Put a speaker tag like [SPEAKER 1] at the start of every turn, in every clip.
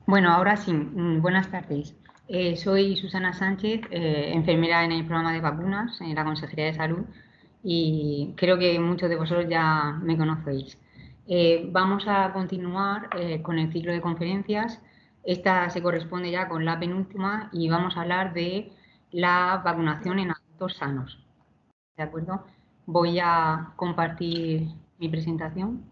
[SPEAKER 1] Bueno, ahora sí, buenas tardes. Soy Susana Sánchez, enfermera en el programa de vacunas en la Consejería de Salud y creo que muchos de vosotros ya me conocéis. Vamos a continuar con el ciclo de conferencias. Esta se corresponde ya con la penúltima y vamos a hablar de la vacunación en adultos sanos. ¿De acuerdo? Voy a compartir mi presentación.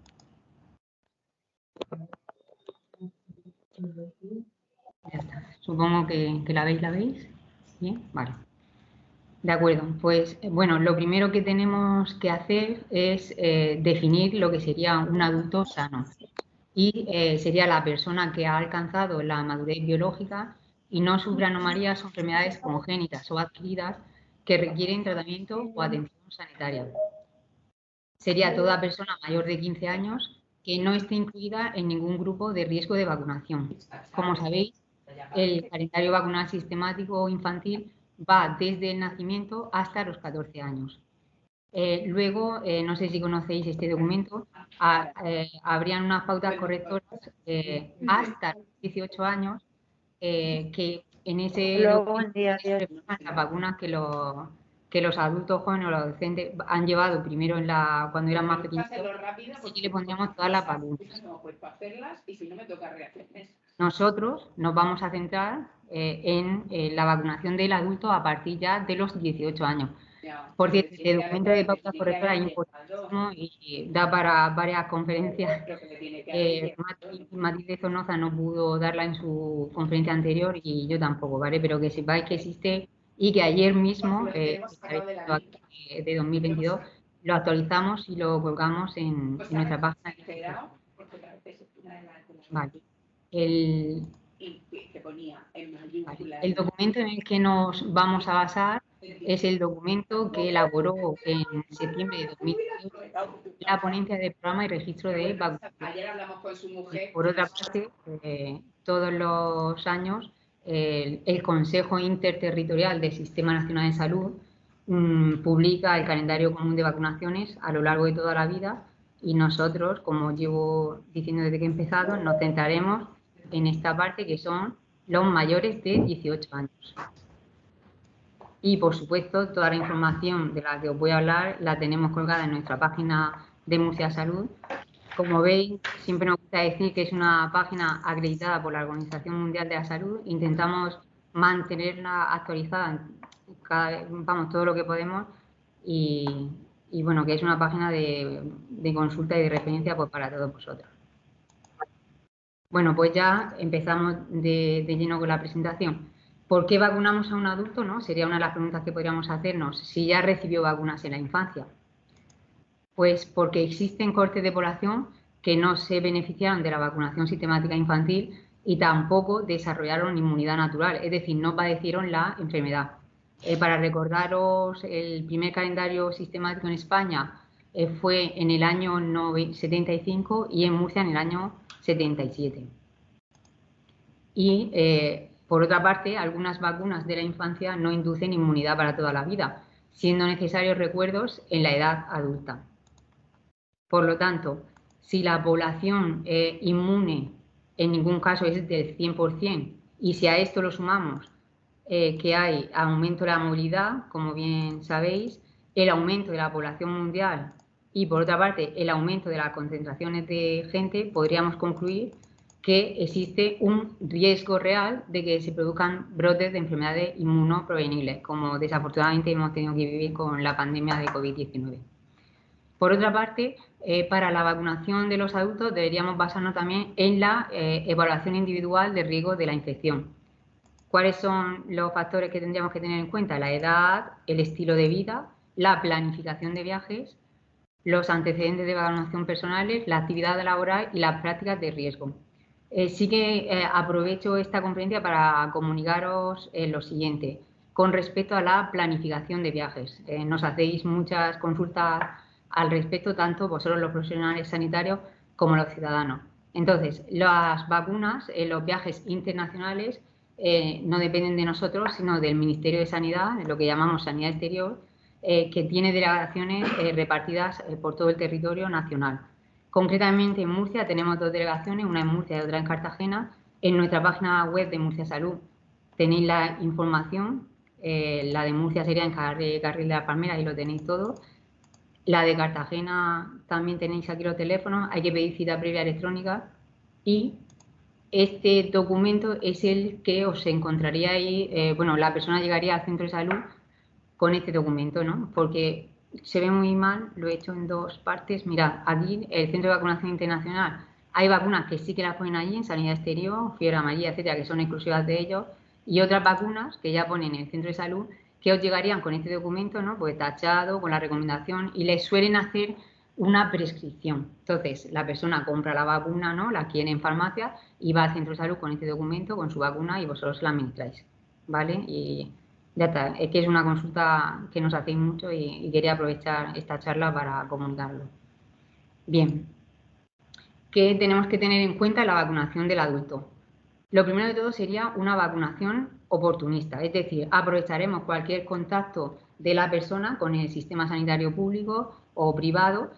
[SPEAKER 1] Ya está. Supongo que la veis. Bien, vale. De acuerdo, pues bueno, lo primero que tenemos que hacer es definir lo que sería un adulto sano y sería la persona que ha alcanzado la madurez biológica y no sufre anomalías o enfermedades congénitas o adquiridas que requieren tratamiento o atención sanitaria. Sería toda persona mayor de 15 años que no esté incluida en ningún grupo de riesgo de vacunación. Como sabéis, el calendario vacunal sistemático infantil va desde el nacimiento hasta los 14 años. Luego, no sé si conocéis este documento, habrían unas pautas correctoras hasta los 18 años que en ese documento se preparan las vacunas que los adultos jóvenes o los adolescentes han llevado primero cuando eran más pequeños, así que le pondríamos todas las vacunas. Nosotros nos vamos a centrar en la vacunación del adulto a partir ya de los 18 años. Por cierto, este documento de pautas correctoras es importantísimo y da para varias conferencias. Matilde Zornoza no pudo darla en su conferencia anterior y yo tampoco, ¿vale? Pero que sepáis que existe y que ayer mismo, de 2022, lo actualizamos y lo colgamos en nuestra página. Vale. El documento en el que nos vamos a basar es el documento que elaboró en septiembre de 2018 la ponencia de programa y registro de vacunación. Por otra parte, todos los años el Consejo Interterritorial del Sistema Nacional de Salud publica el calendario común de vacunaciones a lo largo de toda la vida y nosotros, como llevo diciendo desde que he empezado, nos centraremos en esta parte que son los mayores de 18 años. Y, por supuesto, toda la información de la que os voy a hablar la tenemos colgada en nuestra página de Murcia Salud. Como veis, siempre nos gusta decir que es una página acreditada por la Organización Mundial de la Salud. Intentamos mantenerla actualizada, todo lo que podemos y bueno, que es una página de consulta y de referencia pues, para todos vosotros. Bueno, pues ya empezamos de lleno con la presentación. ¿Por qué vacunamos a un adulto? ¿No? Sería una de las preguntas que podríamos hacernos si ya recibió vacunas en la infancia. Pues porque existen cortes de población que no se beneficiaron de la vacunación sistemática infantil y tampoco desarrollaron inmunidad natural, es decir, no padecieron la enfermedad. Para recordaros, el primer calendario sistemático en España fue en el año 75 y en Murcia en el año 77. Y, por otra parte, algunas vacunas de la infancia no inducen inmunidad para toda la vida, siendo necesarios recuerdos en la edad adulta. Por lo tanto, si la población inmune en ningún caso es del 100% y si a esto lo sumamos que hay aumento de la movilidad, como bien sabéis, el aumento de la población mundial y, por otra parte, el aumento de las concentraciones de gente, podríamos concluir que existe un riesgo real de que se produzcan brotes de enfermedades inmunoprevenibles, como desafortunadamente hemos tenido que vivir con la pandemia de COVID-19. Por otra parte, para la vacunación de los adultos deberíamos basarnos también en la evaluación individual de riesgo de la infección. ¿Cuáles son los factores que tendríamos que tener en cuenta? La edad, el estilo de vida, la planificación de viajes, los antecedentes de vacunación personales, la actividad laboral y las prácticas de riesgo. Sí que aprovecho esta conferencia para comunicaros lo siguiente. Con respecto a la planificación de viajes, nos hacéis muchas consultas al respecto, tanto vosotros los profesionales sanitarios como los ciudadanos. Entonces, las vacunas en los viajes internacionales no dependen de nosotros, sino del Ministerio de Sanidad, lo que llamamos Sanidad Exterior, que tiene delegaciones repartidas por todo el territorio nacional. Concretamente en Murcia tenemos dos delegaciones, una en Murcia y otra en Cartagena, En nuestra página web de Murcia Salud tenéis la información. La de Murcia sería en Carril de la Palmera, ahí lo tenéis todo. La de Cartagena también tenéis aquí los teléfonos, hay que pedir cita previa electrónica y este documento es el que os encontraría ahí, bueno, la persona llegaría al centro de salud con este documento, ¿no? Porque se ve muy mal, lo he hecho en dos partes. Mirad, aquí el Centro de Vacunación Internacional, hay vacunas que sí que las ponen allí en sanidad exterior, fiebre amarilla, etcétera, que son exclusivas de ellos, y otras vacunas que ya ponen en el centro de salud que os llegarían con este documento, ¿no? Pues tachado, con la recomendación, y les suelen hacer una prescripción. Entonces, la persona compra la vacuna, ¿no? La quiere en farmacia y va al centro de salud con este documento, con su vacuna, y vosotros la administráis, ¿vale? Y ya está, es que es una consulta que nos hacéis mucho y quería aprovechar esta charla para comunicarlo. Bien, ¿qué tenemos que tener en cuenta en la vacunación del adulto? Lo primero de todo sería una vacunación oportunista, es decir, aprovecharemos cualquier contacto de la persona con el sistema sanitario público o privado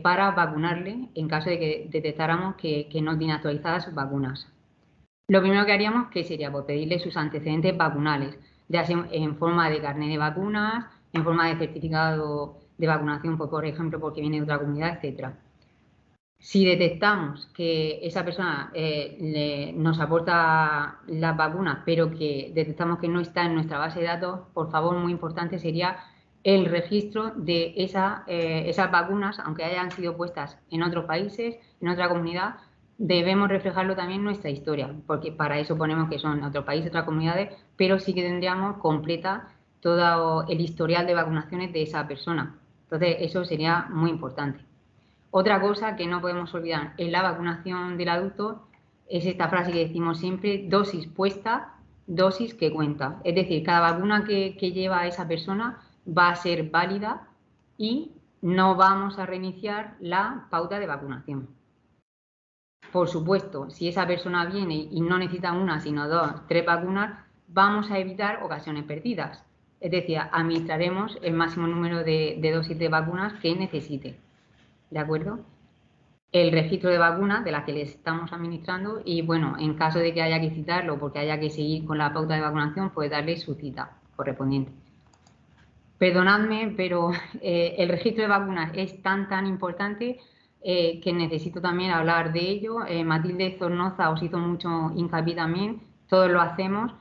[SPEAKER 1] para vacunarle en caso de que detectáramos que no tiene actualizadas sus vacunas. Lo primero que haríamos que sería pues, pedirle sus antecedentes vacunales, ya sea en forma de carnet de vacunas, en forma de certificado de vacunación, pues, por ejemplo, porque viene de otra comunidad, etcétera. Si detectamos que esa persona nos aporta las vacunas, pero que detectamos que no está en nuestra base de datos, por favor, muy importante sería el registro de esas vacunas, aunque hayan sido puestas en otros países, en otra comunidad, debemos reflejarlo también en nuestra historia, porque para eso ponemos que son otros países, otras comunidades, pero sí que tendríamos completa todo el historial de vacunaciones de esa persona. Entonces, eso sería muy importante. Otra cosa que no podemos olvidar en la vacunación del adulto es esta frase que decimos siempre, dosis puesta, dosis que cuenta. Es decir, cada vacuna que lleva esa persona va a ser válida y no vamos a reiniciar la pauta de vacunación. Por supuesto, si esa persona viene y no necesita una, sino 2, 3 vacunas, vamos a evitar ocasiones perdidas. Es decir, administraremos el máximo número de dosis de vacunas que necesite. ¿De acuerdo? El registro de vacunas de las que les estamos administrando y, bueno, en caso de que haya que citarlo porque haya que seguir con la pauta de vacunación, pues darle su cita correspondiente. Perdonadme, pero el registro de vacunas es tan importante que necesito también hablar de ello. Matilde Zornoza os hizo mucho hincapié también, todos lo hacemos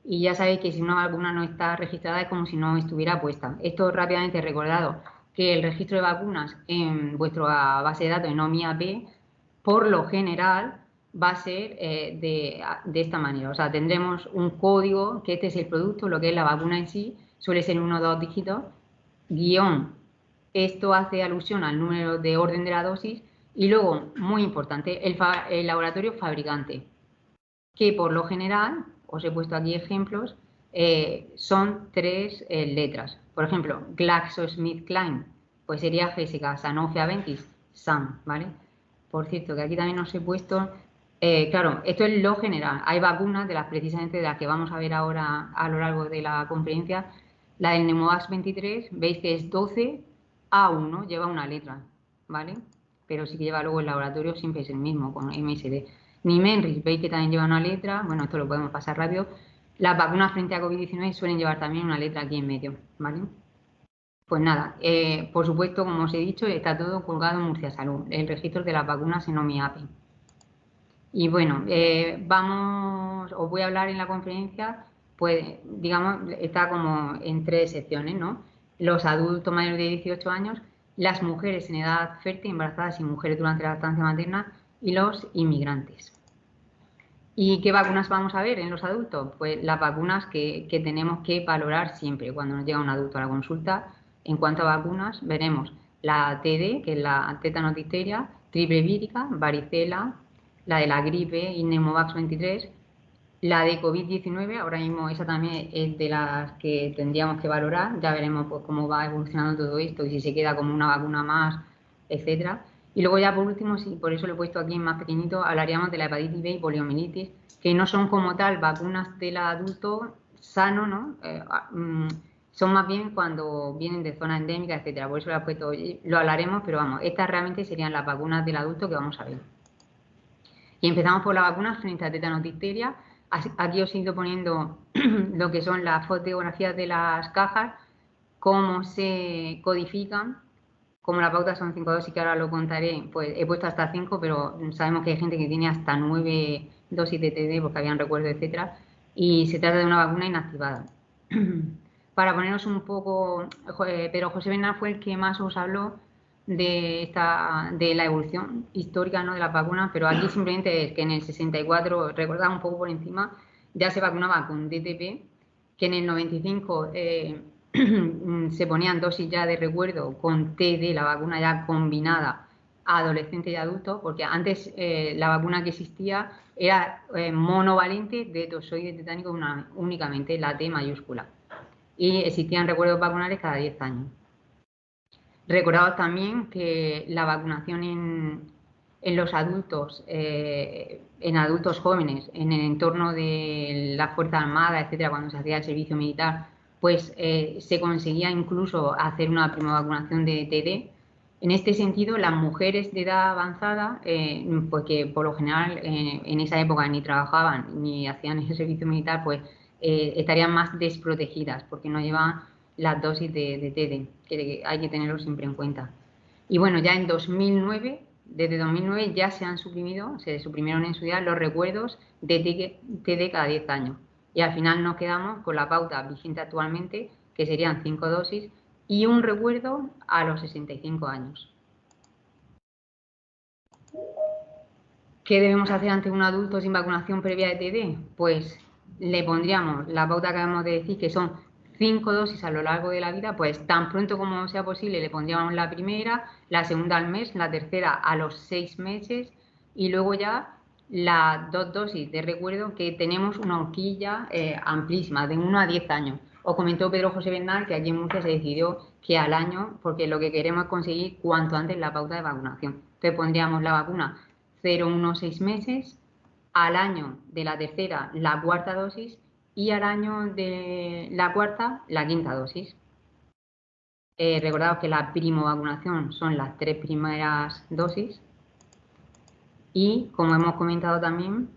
[SPEAKER 1] y ya sabéis que si una vacuna no está registrada es como si no estuviera puesta. Esto rápidamente recordado, que el registro de vacunas en vuestra base de datos en OMIAP, por lo general, va a ser de esta manera. O sea, tendremos un código, que este es el producto, lo que es la vacuna en sí, suele ser 1 o 2 dígitos, guión, esto hace alusión al número de orden de la dosis, y luego, muy importante, el laboratorio fabricante, que por lo general, os he puesto aquí ejemplos, son 3 letras. Por ejemplo, GlaxoSmithKline, pues sería GSK, Sanofi Aventis, SAM, ¿vale? Por cierto, que aquí también os he puesto, claro, esto es lo general. Hay vacunas de las precisamente de las que vamos a ver ahora a lo largo de la conferencia. La del Pneumovax 23, veis que es 12A1, lleva una letra, ¿vale? Pero sí que lleva luego el laboratorio, siempre es el mismo, con MSD. Nimenrix, veis que también lleva una letra, bueno, esto lo podemos pasar rápido. Las vacunas frente a COVID-19 suelen llevar también una letra aquí en medio, ¿vale? Pues nada, por supuesto, como os he dicho, está todo colgado en Murcia Salud, el registro de las vacunas en OMIAPE. Y bueno, os voy a hablar en la conferencia, pues digamos, está como en 3 secciones, ¿no? Los adultos mayores de 18 años, las mujeres en edad fértil, embarazadas y mujeres durante la lactancia materna y los inmigrantes. ¿Y qué vacunas vamos a ver en los adultos? Pues las vacunas que tenemos que valorar siempre cuando nos llega un adulto a la consulta. En cuanto a vacunas, veremos la TD, que es la tétanos difteria, triple vírica, varicela, la de la gripe y Pneumovax 23, la de COVID-19, ahora mismo esa también es de las que tendríamos que valorar, ya veremos pues, cómo va evolucionando todo esto y si se queda como una vacuna más, etcétera. Y luego ya por último, sí, por eso lo he puesto aquí en más pequeñito, hablaríamos de la hepatitis B y poliomielitis, que no son como tal vacunas del adulto sano, ¿no? Son más bien cuando vienen de zona endémica, etcétera. Por eso lo he puesto, lo hablaremos, pero vamos, estas realmente serían las vacunas del adulto que vamos a ver. Y empezamos por la vacuna frente a tétanos difteria. Aquí os he ido poniendo lo que son las fotografías de las cajas, cómo se codifican. Como la pauta son 5 dosis, que ahora lo contaré, pues he puesto hasta 5, pero sabemos que hay gente que tiene hasta 9 dosis de TD porque habían recuerdos, etcétera, y se trata de una vacuna inactivada. Para ponernos un poco, Pedro José Bernal fue el que más os habló de la evolución histórica, ¿no?, de las vacunas, pero aquí simplemente es que en el 64, recordad un poco por encima, ya se vacunaba con DTP, que en el 95 se ponían dosis ya de recuerdo con TD, la vacuna ya combinada a adolescentes y adultos, porque antes la vacuna que existía era monovalente de tozoide tetánico únicamente, la T mayúscula, y existían recuerdos vacunales cada 10 años. Recordaos también que la vacunación en los adultos, en adultos jóvenes, en el entorno de la Fuerza Armada, etcétera, cuando se hacía el servicio militar, pues se conseguía incluso hacer una primovacunación de TD. En este sentido, las mujeres de edad avanzada, pues que por lo general en esa época ni trabajaban ni hacían el servicio militar, pues estarían más desprotegidas porque no llevaban las dosis de TD, que hay que tenerlo siempre en cuenta. Y bueno, ya en 2009, desde 2009 ya se suprimieron en su día los recuerdos de TD cada 10 años. Y al final nos quedamos con la pauta vigente actualmente, que serían 5 dosis y un recuerdo a los 65 años. ¿Qué debemos hacer ante un adulto sin vacunación previa de TD? Pues le pondríamos la pauta que acabamos de decir, que son 5 dosis a lo largo de la vida, pues tan pronto como sea posible le pondríamos la primera, la segunda al mes, la tercera a los 6 meses y luego ya las 2 dosis de recuerdo, que tenemos una horquilla amplísima, de 1 a 10 años. Os comentó Pedro José Bernal que aquí en Murcia se decidió que al año, porque lo que queremos es conseguir cuanto antes la pauta de vacunación. Entonces pondríamos la vacuna 0, 1, 6 meses, al año de la tercera la cuarta dosis y al año de la cuarta la quinta dosis. Recordaos que la primovacunación son las 3 primeras dosis y, como hemos comentado también,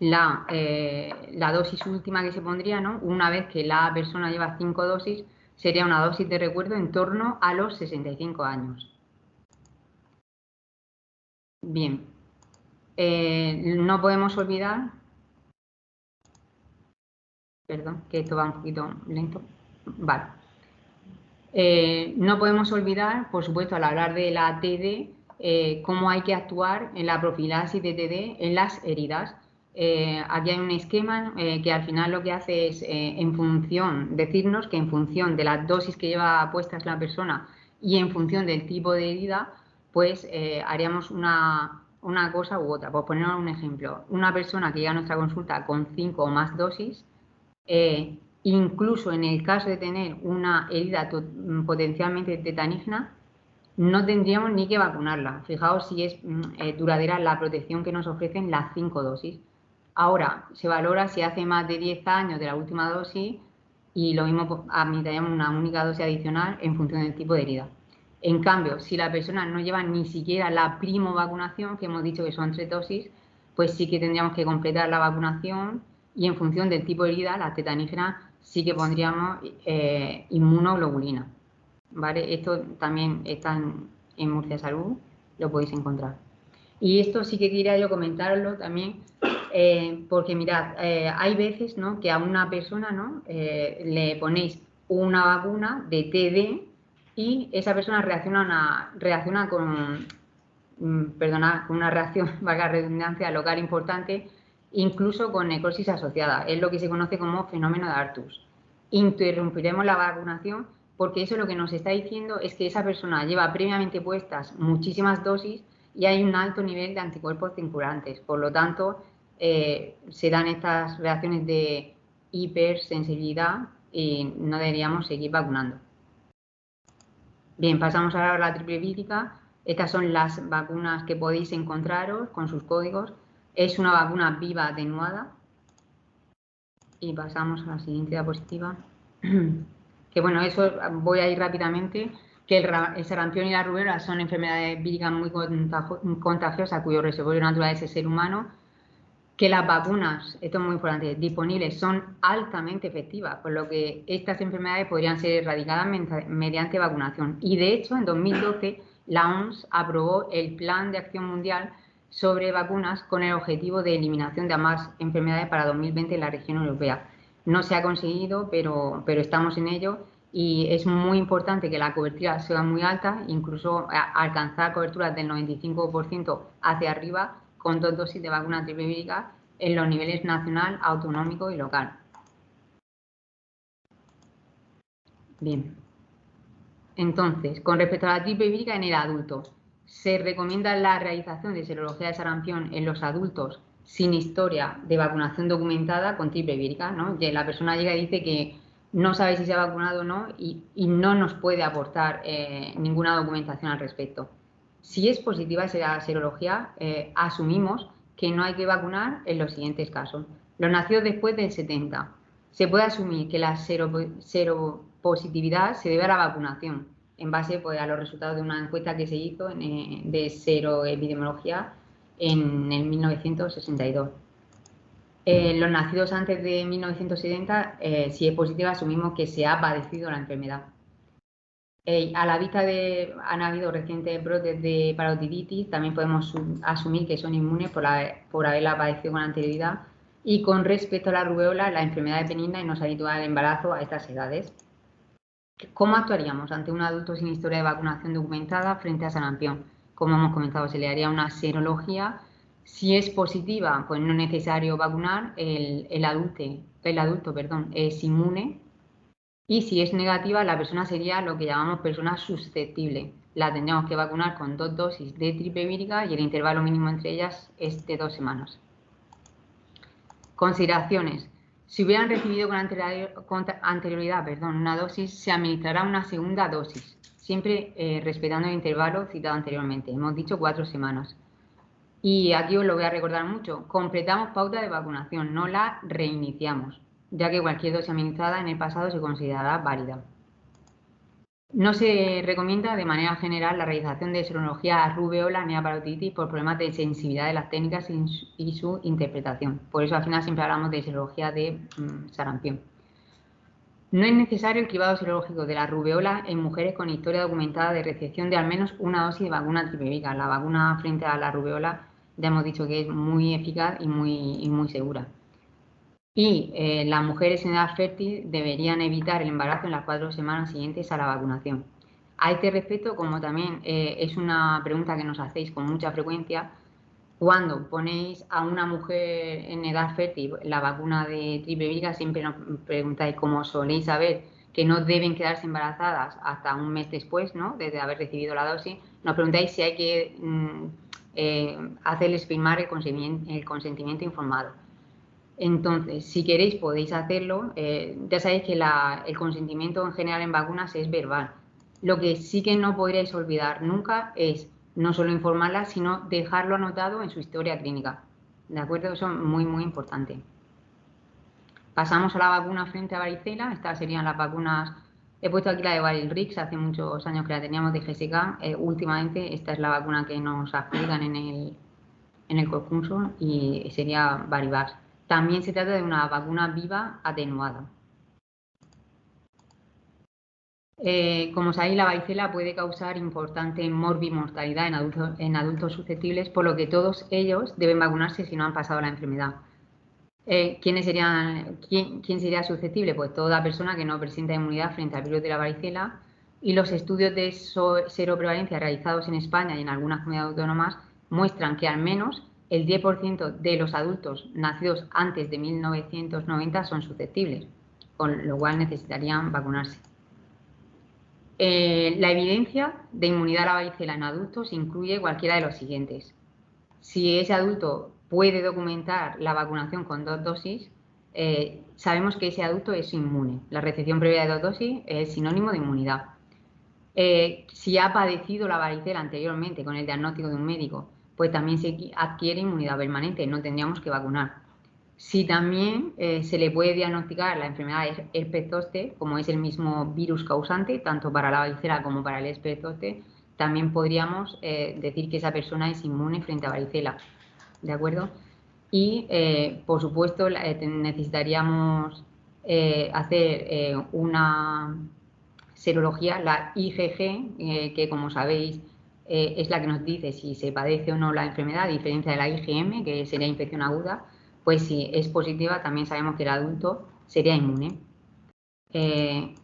[SPEAKER 1] la dosis última que se pondría, ¿no?, una vez que la persona lleva 5 dosis, sería una dosis de recuerdo en torno a los 65 años. Bien, no podemos olvidar, perdón, que esto va un poquito lento, vale. No podemos olvidar, por supuesto, al hablar de la TD, cómo hay que actuar en la profilaxis de TD en las heridas. Aquí hay un esquema que al final lo que hace es, decirnos que en función de las dosis que lleva puestas la persona y en función del tipo de herida, pues haríamos una cosa u otra. Por poner un ejemplo, una persona que llega a nuestra consulta con 5 o más dosis, incluso en el caso de tener una herida potencialmente tetanígena, no tendríamos ni que vacunarla. Fijaos si es duradera la protección que nos ofrecen las 5 dosis. Ahora, se valora si hace más de 10 años de la última dosis y lo mismo admitiríamos una única dosis adicional en función del tipo de herida. En cambio, si la persona no lleva ni siquiera la primovacunación, que hemos dicho que son 3 dosis, pues sí que tendríamos que completar la vacunación y en función del tipo de herida, la tetanígena, sí que pondríamos inmunoglobulina. ¿Vale? Esto también está en Murcia Salud, lo podéis encontrar. Y esto sí que quería yo comentarlo también, porque mirad, hay veces, ¿no?, que a una persona, ¿no?, le ponéis una vacuna de TD y esa persona reacciona con una reacción, valga la redundancia, local importante, incluso con necrosis asociada. Es lo que se conoce como fenómeno de Artus. Interrumpiremos la vacunación porque eso lo que nos está diciendo es que esa persona lleva previamente puestas muchísimas dosis y hay un alto nivel de anticuerpos circulantes. Por lo tanto, se dan estas reacciones de hipersensibilidad y no deberíamos seguir vacunando. Bien, pasamos ahora a la triple vírica. Estas son las vacunas que podéis encontraros con sus códigos. Es una vacuna viva atenuada. Y pasamos a la siguiente diapositiva. Que bueno, eso voy a ir rápidamente que el sarampión y la rubéola son enfermedades víricas muy contagiosas cuyo reservorio natural es el ser humano, que las vacunas, esto es muy importante, disponibles son altamente efectivas, por lo que estas enfermedades podrían ser erradicadas mediante vacunación. Y de hecho, en 2012, la OMS aprobó el Plan de Acción Mundial sobre vacunas con el objetivo de eliminación de ambas enfermedades para 2020 en la región europea. No se ha conseguido, pero estamos en ello y es muy importante que la cobertura sea muy alta, incluso alcanzar coberturas del 95% hacia arriba, con 2 dosis de vacuna triple vírica en los niveles nacional, autonómico y local. Bien. Entonces, con respecto a la triple vírica en el adulto, se recomienda la realización de serología de sarampión en los adultos sin historia de vacunación documentada con triple vírica, ¿no? Que la persona llega y dice que no sabe si se ha vacunado o no y no nos puede aportar ninguna documentación al respecto. Si es positiva esa serología, asumimos que no hay que vacunar en los siguientes casos. Los nacidos después del 70. Se puede asumir que la seropositividad se debe a la vacunación, en base pues, a los resultados de una encuesta que se hizo de seroepidemiología en el 1962. Los nacidos antes de 1970, si es positiva, asumimos que se ha padecido la enfermedad. A la vista han habido recientes brotes de parotiditis, también podemos asumir que son inmunes por haberla padecido con anterioridad. Y con respecto a la rubeola, la enfermedad es benigna y no se habitúa el embarazo a estas edades. ¿Cómo actuaríamos ante un adulto sin historia de vacunación documentada frente a sarampión? Como hemos comentado, se le haría una serología. Si es positiva, pues no es necesario vacunar, el adulto es inmune. Y si es negativa, la persona sería lo que llamamos persona susceptible. La tendríamos que vacunar con 2 dosis de triple vírica y el intervalo mínimo entre ellas es de 2 semanas. Consideraciones. Si hubieran recibido con anterioridad una dosis, se administrará una segunda dosis, siempre respetando el intervalo citado anteriormente. Hemos dicho 4 semanas. Y aquí os lo voy a recordar mucho. Completamos pauta de vacunación, no la reiniciamos, ya que cualquier dosis administrada en el pasado se considerará válida. No se recomienda de manera general la realización de serología a rubeola ni a parotiditis por problemas de sensibilidad de las técnicas y su interpretación. Por eso al final siempre hablamos de serología de sarampión. No es necesario el cribado serológico de la rubeola en mujeres con historia documentada de recepción de al menos una dosis de vacuna triple vírica. La vacuna frente a la rubeola ya hemos dicho que es muy eficaz y muy segura. Y las mujeres en edad fértil deberían evitar el embarazo en las 4 semanas siguientes a la vacunación. A este respecto, como también es una pregunta que nos hacéis con mucha frecuencia, cuando ponéis a una mujer en edad fértil la vacuna de triple vírica, siempre nos preguntáis cómo soléis saber que no deben quedarse embarazadas hasta un mes después, ¿no? Desde haber recibido la dosis. Nos preguntáis si hay que hacerles firmar el consentimiento informado. Entonces, si queréis podéis hacerlo. Ya sabéis que el consentimiento en general en vacunas es verbal. Lo que sí que no podréis olvidar nunca es no solo informarla, sino dejarlo anotado en su historia clínica. ¿De acuerdo? Eso es muy importante. Pasamos a la vacuna frente a varicela. Estas serían las vacunas. He puesto aquí la de Varilrix, hace muchos años que la teníamos de GSK. Últimamente esta es la vacuna que nos aplican en el concurso y sería Varivax. También se trata de una vacuna viva atenuada. Como sabéis, la varicela puede causar importante morbimortalidad en adultos susceptibles, por lo que todos ellos deben vacunarse si no han pasado la enfermedad. ¿Quién sería susceptible? Pues toda persona que no presenta inmunidad frente al virus de la varicela, y los estudios de seroprevalencia realizados en España y en algunas comunidades autónomas muestran que al menos el 10% de los adultos nacidos antes de 1990 son susceptibles, con lo cual necesitarían vacunarse. La evidencia de inmunidad a la varicela en adultos incluye cualquiera de los siguientes. Si ese adulto puede documentar la vacunación con 2 dosis, sabemos que ese adulto es inmune. La recepción previa de 2 dosis es sinónimo de inmunidad. Si ha padecido la varicela anteriormente con el diagnóstico de un médico, pues también se adquiere inmunidad permanente, no tendríamos que vacunar. Si también se le puede diagnosticar la enfermedad herpes zóster, como es el mismo virus causante, tanto para la varicela como para el herpes zóster, también podríamos decir que esa persona es inmune frente a varicela, ¿de acuerdo? Y, por supuesto, necesitaríamos hacer una serología, la IgG, que como sabéis es la que nos dice si se padece o no la enfermedad, a diferencia de la IgM, que sería infección aguda. Pues si es positiva, también sabemos que el adulto sería inmune.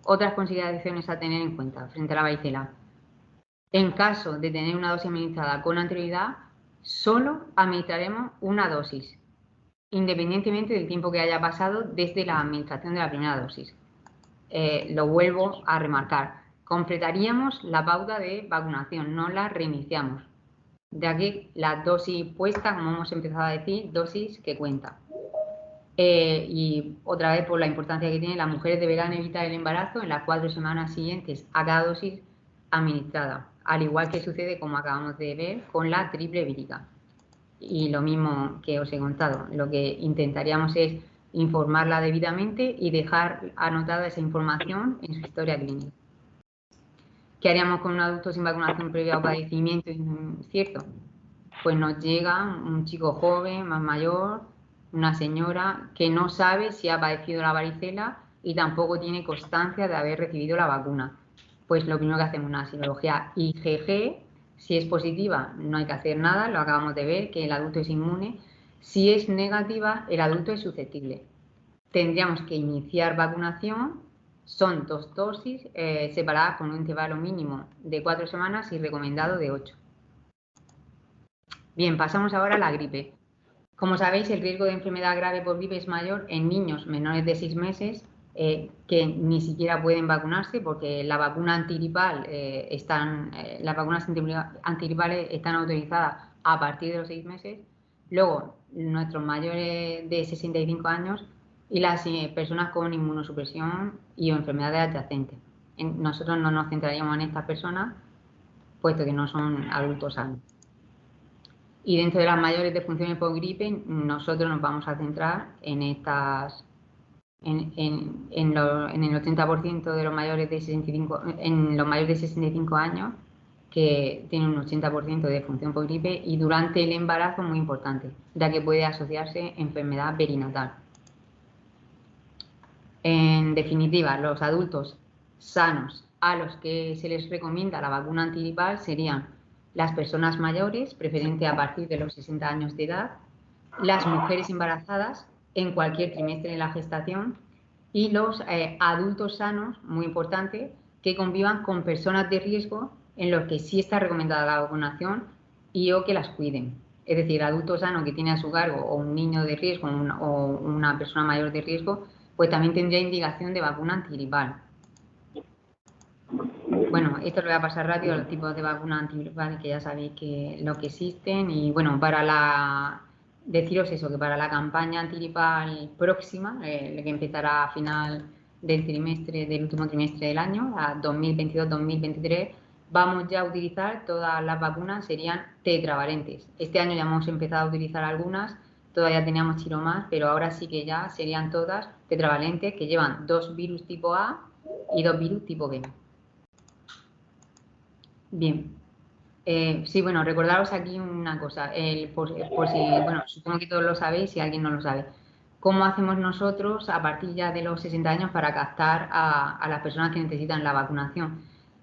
[SPEAKER 1] Otras consideraciones a tener en cuenta frente a la varicela. En caso de tener una dosis administrada con anterioridad, solo administraremos una dosis, independientemente del tiempo que haya pasado desde la administración de la primera dosis. Lo vuelvo a remarcar. Completaríamos la pauta de vacunación, no la reiniciamos. De aquí la dosis puesta, como hemos empezado a decir, dosis que cuenta. Y otra vez por la importancia que tiene, las mujeres deberán evitar el embarazo en las 4 semanas siguientes a cada dosis administrada, al igual que sucede, como acabamos de ver, con la triple vírica. Y lo mismo que os he contado, lo que intentaríamos es informarla debidamente y dejar anotada esa información en su historia clínica. ¿Qué haríamos con un adulto sin vacunación previa o padecimiento incierto? Pues nos llega un chico joven, más mayor, una señora que no sabe si ha padecido la varicela y tampoco tiene constancia de haber recibido la vacuna. Pues lo primero que hacemos es una serología IgG. Si es positiva, no hay que hacer nada, lo acabamos de ver, que el adulto es inmune. Si es negativa, el adulto es susceptible. Tendríamos que iniciar vacunación. Son 2 dosis separadas con un intervalo mínimo de 4 semanas y recomendado de 8. Bien, pasamos ahora a la gripe. Como sabéis, el riesgo de enfermedad grave por gripe es mayor en niños menores de 6 meses que ni siquiera pueden vacunarse porque la vacuna antigripal las vacunas antigripales están autorizadas a partir de los 6 meses. Luego, nuestros mayores de 65 años y las personas con inmunosupresión y o enfermedades adyacentes. Nosotros no nos centraríamos en estas personas, puesto que no son adultos sanos. Y dentro de las mayores defunciones por gripe, nosotros nos vamos a centrar en estas, en el 80% de los mayores de 65 años, que tienen un 80% de defunción por gripe, y durante el embarazo, muy importante, ya que puede asociarse enfermedad perinatal. En definitiva, los adultos sanos a los que se les recomienda la vacuna antigripal serían las personas mayores, preferente a partir de los 60 años de edad, las mujeres embarazadas en cualquier trimestre de la gestación y los adultos sanos, muy importante, que convivan con personas de riesgo en los que sí está recomendada la vacunación y o que las cuiden. Es decir, adulto sano que tiene a su cargo o un niño de riesgo o una persona mayor de riesgo, pues también tendría indicación de vacuna antigripal. Bueno, esto lo voy a pasar rápido, los tipos de vacuna antigripal, que ya sabéis que lo que existen. Y bueno, deciros eso, que para la campaña antigripal próxima, que empezará a final del último trimestre del año, a 2022-2023, vamos ya a utilizar todas las vacunas, serían tetravalentes. Este año ya hemos empezado a utilizar algunas, todavía teníamos chiromas, pero ahora sí que ya serían todas tetravalentes, que llevan 2 virus tipo A y 2 virus tipo B. Bien. Sí, bueno, recordaros aquí una cosa, bueno, supongo que todos lo sabéis, si alguien no lo sabe. ¿Cómo hacemos nosotros a partir ya de los 60 años para captar a las personas que necesitan la vacunación?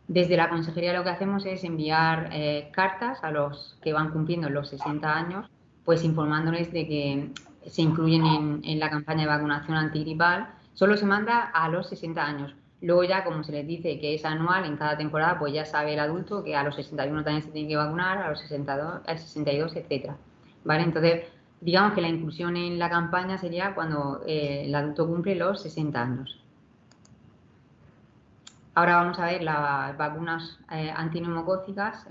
[SPEAKER 1] Desde la consejería lo que hacemos es enviar cartas a los que van cumpliendo los 60 años, pues informándoles de que se incluyen en la campaña de vacunación antigripal. Solo se manda a los 60 años. Luego ya, como se les dice que es anual en cada temporada, pues ya sabe el adulto que a los 61 también se tiene que vacunar, a los 62, al 62, etcétera. ¿Vale? Entonces, digamos que la inclusión en la campaña sería cuando el adulto cumple los 60 años. Ahora vamos a ver las vacunas antineumocócicas,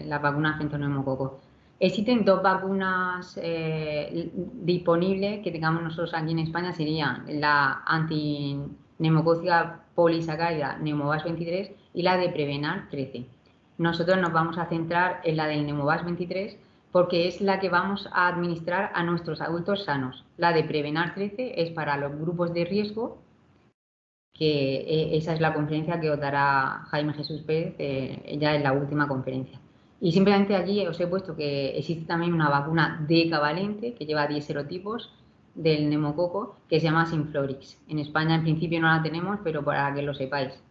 [SPEAKER 1] las vacunas frente al neumococo. Existen 2 vacunas disponibles que tengamos nosotros aquí en España, serían la antineumocócica polisacárida Pneumovasc 23 y la de Prevenar 13. Nosotros nos vamos a centrar en la del Pneumovasc 23 porque es la que vamos a administrar a nuestros adultos sanos. La de Prevenar 13 es para los grupos de riesgo, que esa es la conferencia que os dará Jaime Jesús Pérez ya en la última conferencia. Y simplemente aquí os he puesto que existe también una vacuna decavalente que lleva 10 serotipos del neumococo que se llama Synflorix. En España en principio no la tenemos, pero para que lo sepáis.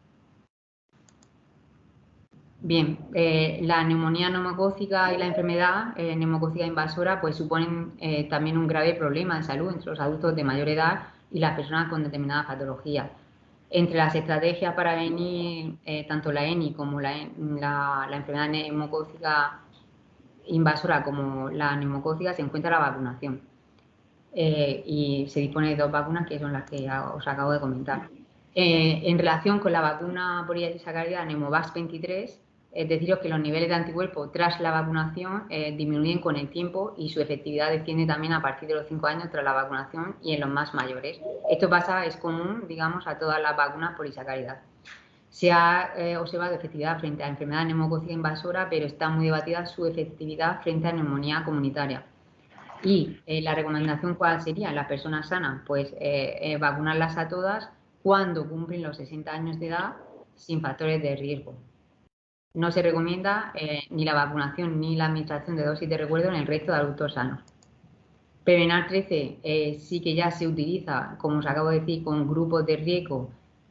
[SPEAKER 1] Bien, la neumonía neumocócica y la enfermedad neumocócica invasora pues suponen también un grave problema de salud entre los adultos de mayor edad y las personas con determinadas patologías. Entre las estrategias para prevenir tanto la ENI como la enfermedad neumocócica invasora como la neumocócica se encuentra la vacunación. Y se dispone de 2 vacunas que son las que os acabo de comentar. En relación con la vacuna por polisacaridea Pneumovax 23, deciros que los niveles de anticuerpos tras la vacunación disminuyen con el tiempo y su efectividad desciende también a partir de los 5 años tras la vacunación y en los más mayores. Esto es común, digamos, a todas las vacunas polisacáridas. Se ha observado efectividad frente a enfermedad neumocócica invasora, pero está muy debatida su efectividad frente a neumonía comunitaria. Y la recomendación, ¿cuál sería? En las personas sanas, pues vacunarlas a todas cuando cumplen los 60 años de edad sin factores de riesgo. No se recomienda ni la vacunación ni la administración de dosis de recuerdo en el resto de adultos sanos. Prevenar 13 sí que ya se utiliza, como os acabo de decir, con grupos de riesgo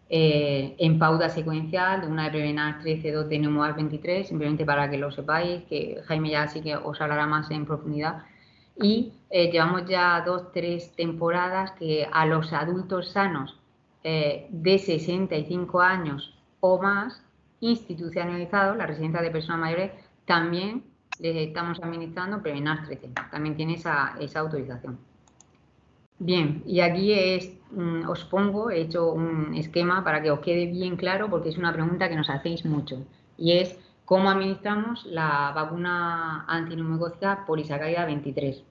[SPEAKER 1] en pauta secuencial, una de Prevenar 13, 2 de Pneumovax 23, simplemente para que lo sepáis, que Jaime ya sí que os hablará más en profundidad. Y llevamos ya 2-3 temporadas que a los adultos sanos de 65 años o más institucionalizados, la residencia de personas mayores, también les estamos administrando Prevenar 13. También tiene esa autorización. Bien, y aquí os pongo, he hecho un esquema para que os quede bien claro, porque es una pregunta que nos hacéis mucho, y es cómo administramos la vacuna antineumocócica polisacaridea 23.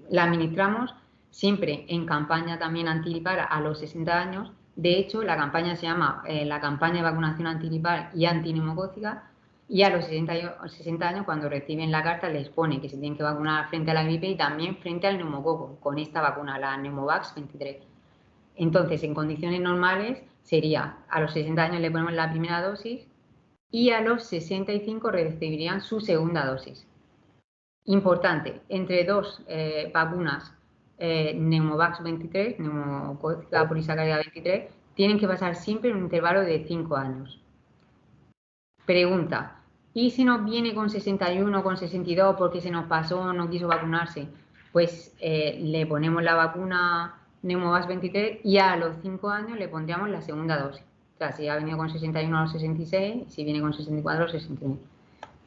[SPEAKER 1] La administramos siempre en campaña también antigripal a los 60 años. De hecho, la campaña se llama la campaña de vacunación antigripal y antineumocócica, y a los 60 años, cuando reciben la carta, les pone que se tienen que vacunar frente a la gripe y también frente al neumococo con esta vacuna, la Pneumovax 23. Entonces, en condiciones normales sería a los 60 años le ponemos la primera dosis y a los 65 recibirían su segunda dosis. Importante, entre 2 vacunas Pneumovax 23, neumocócica polisacaridea 23, tienen que pasar siempre en un intervalo de 5 años. Pregunta, ¿y si nos viene con 61 o con 62 porque se nos pasó, no quiso vacunarse? Pues le ponemos la vacuna Pneumovax 23 y a los 5 años le pondríamos la segunda dosis. O sea, si ha venido con 61 a los 66, si viene con 64 a los 61.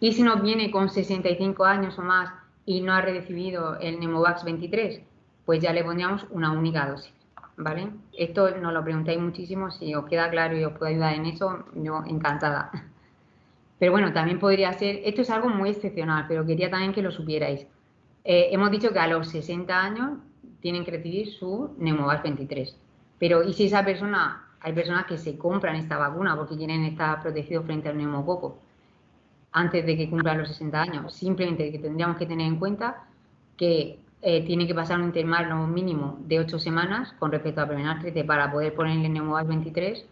[SPEAKER 1] Y si nos viene con 65 años o más y no ha recibido el Pneumovax 23, pues ya le pondríamos una única dosis, ¿vale? Esto nos lo preguntáis muchísimo, si os queda claro y os puedo ayudar en eso, yo encantada. Pero bueno, también podría ser, esto es algo muy excepcional, pero quería también que lo supierais. Hemos dicho que a los 60 años tienen que recibir su Pneumovax 23, pero ¿y si esa persona, hay personas que se compran esta vacuna porque quieren estar protegidos frente al neumococo antes de que cumplan los 60 años? Simplemente que tendríamos que tener en cuenta que tiene que pasar un intervalo mínimo de 8 semanas con respecto a Prevenar 13 para poder ponerle Pneumovax 23,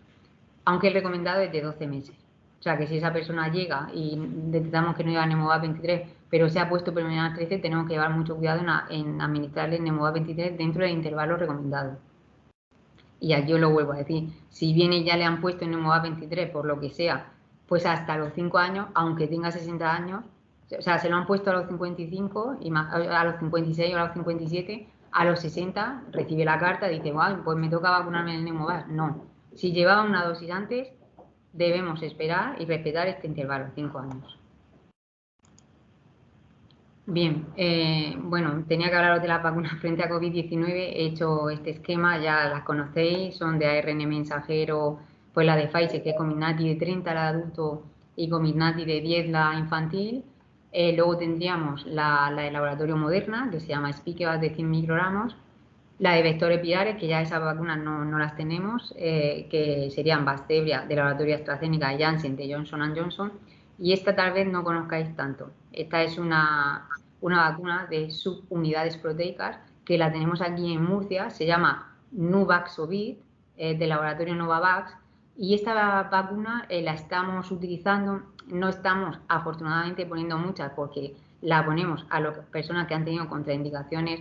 [SPEAKER 1] aunque el recomendado es de 12 meses. O sea, que si esa persona llega y detectamos que no lleva Pneumovax 23, pero se ha puesto Prevenar 13, tenemos que llevar mucho cuidado en administrarle Pneumovax 23 dentro del intervalo recomendado. Y aquí os lo vuelvo a decir, si viene y ya le han puesto Pneumovax 23 por lo que sea, pues hasta los 5 años, aunque tenga 60 años, o sea, se lo han puesto a los 55, a los 56 o a los 57, a los 60 recibe la carta y dice, wow, pues me toca vacunarme el Pneumovax. No, si llevaba una dosis antes, debemos esperar y respetar este intervalo, 5 años. Bien, bueno, tenía que hablaros de las vacunas frente a COVID-19. He hecho este esquema, ya las conocéis, son de ARN mensajero, pues la de Pfizer, que es Comirnaty de 30, la de adulto, y Comirnaty de 10, la infantil. Luego tendríamos la de laboratorio Moderna, que se llama Spikevax de 100 microgramos. La de vectores virales, que ya esas vacunas no las tenemos, que serían Vaxzevria de laboratorio AstraZeneca y Janssen de Johnson & Johnson. y esta tal vez no conozcáis tanto. Esta es una vacuna de subunidades proteicas que la tenemos aquí en Murcia, se llama Nuvaxovid, del laboratorio Novavax, y esta vacuna la estamos utilizando, no estamos afortunadamente poniendo muchas porque la ponemos a las personas que han tenido contraindicaciones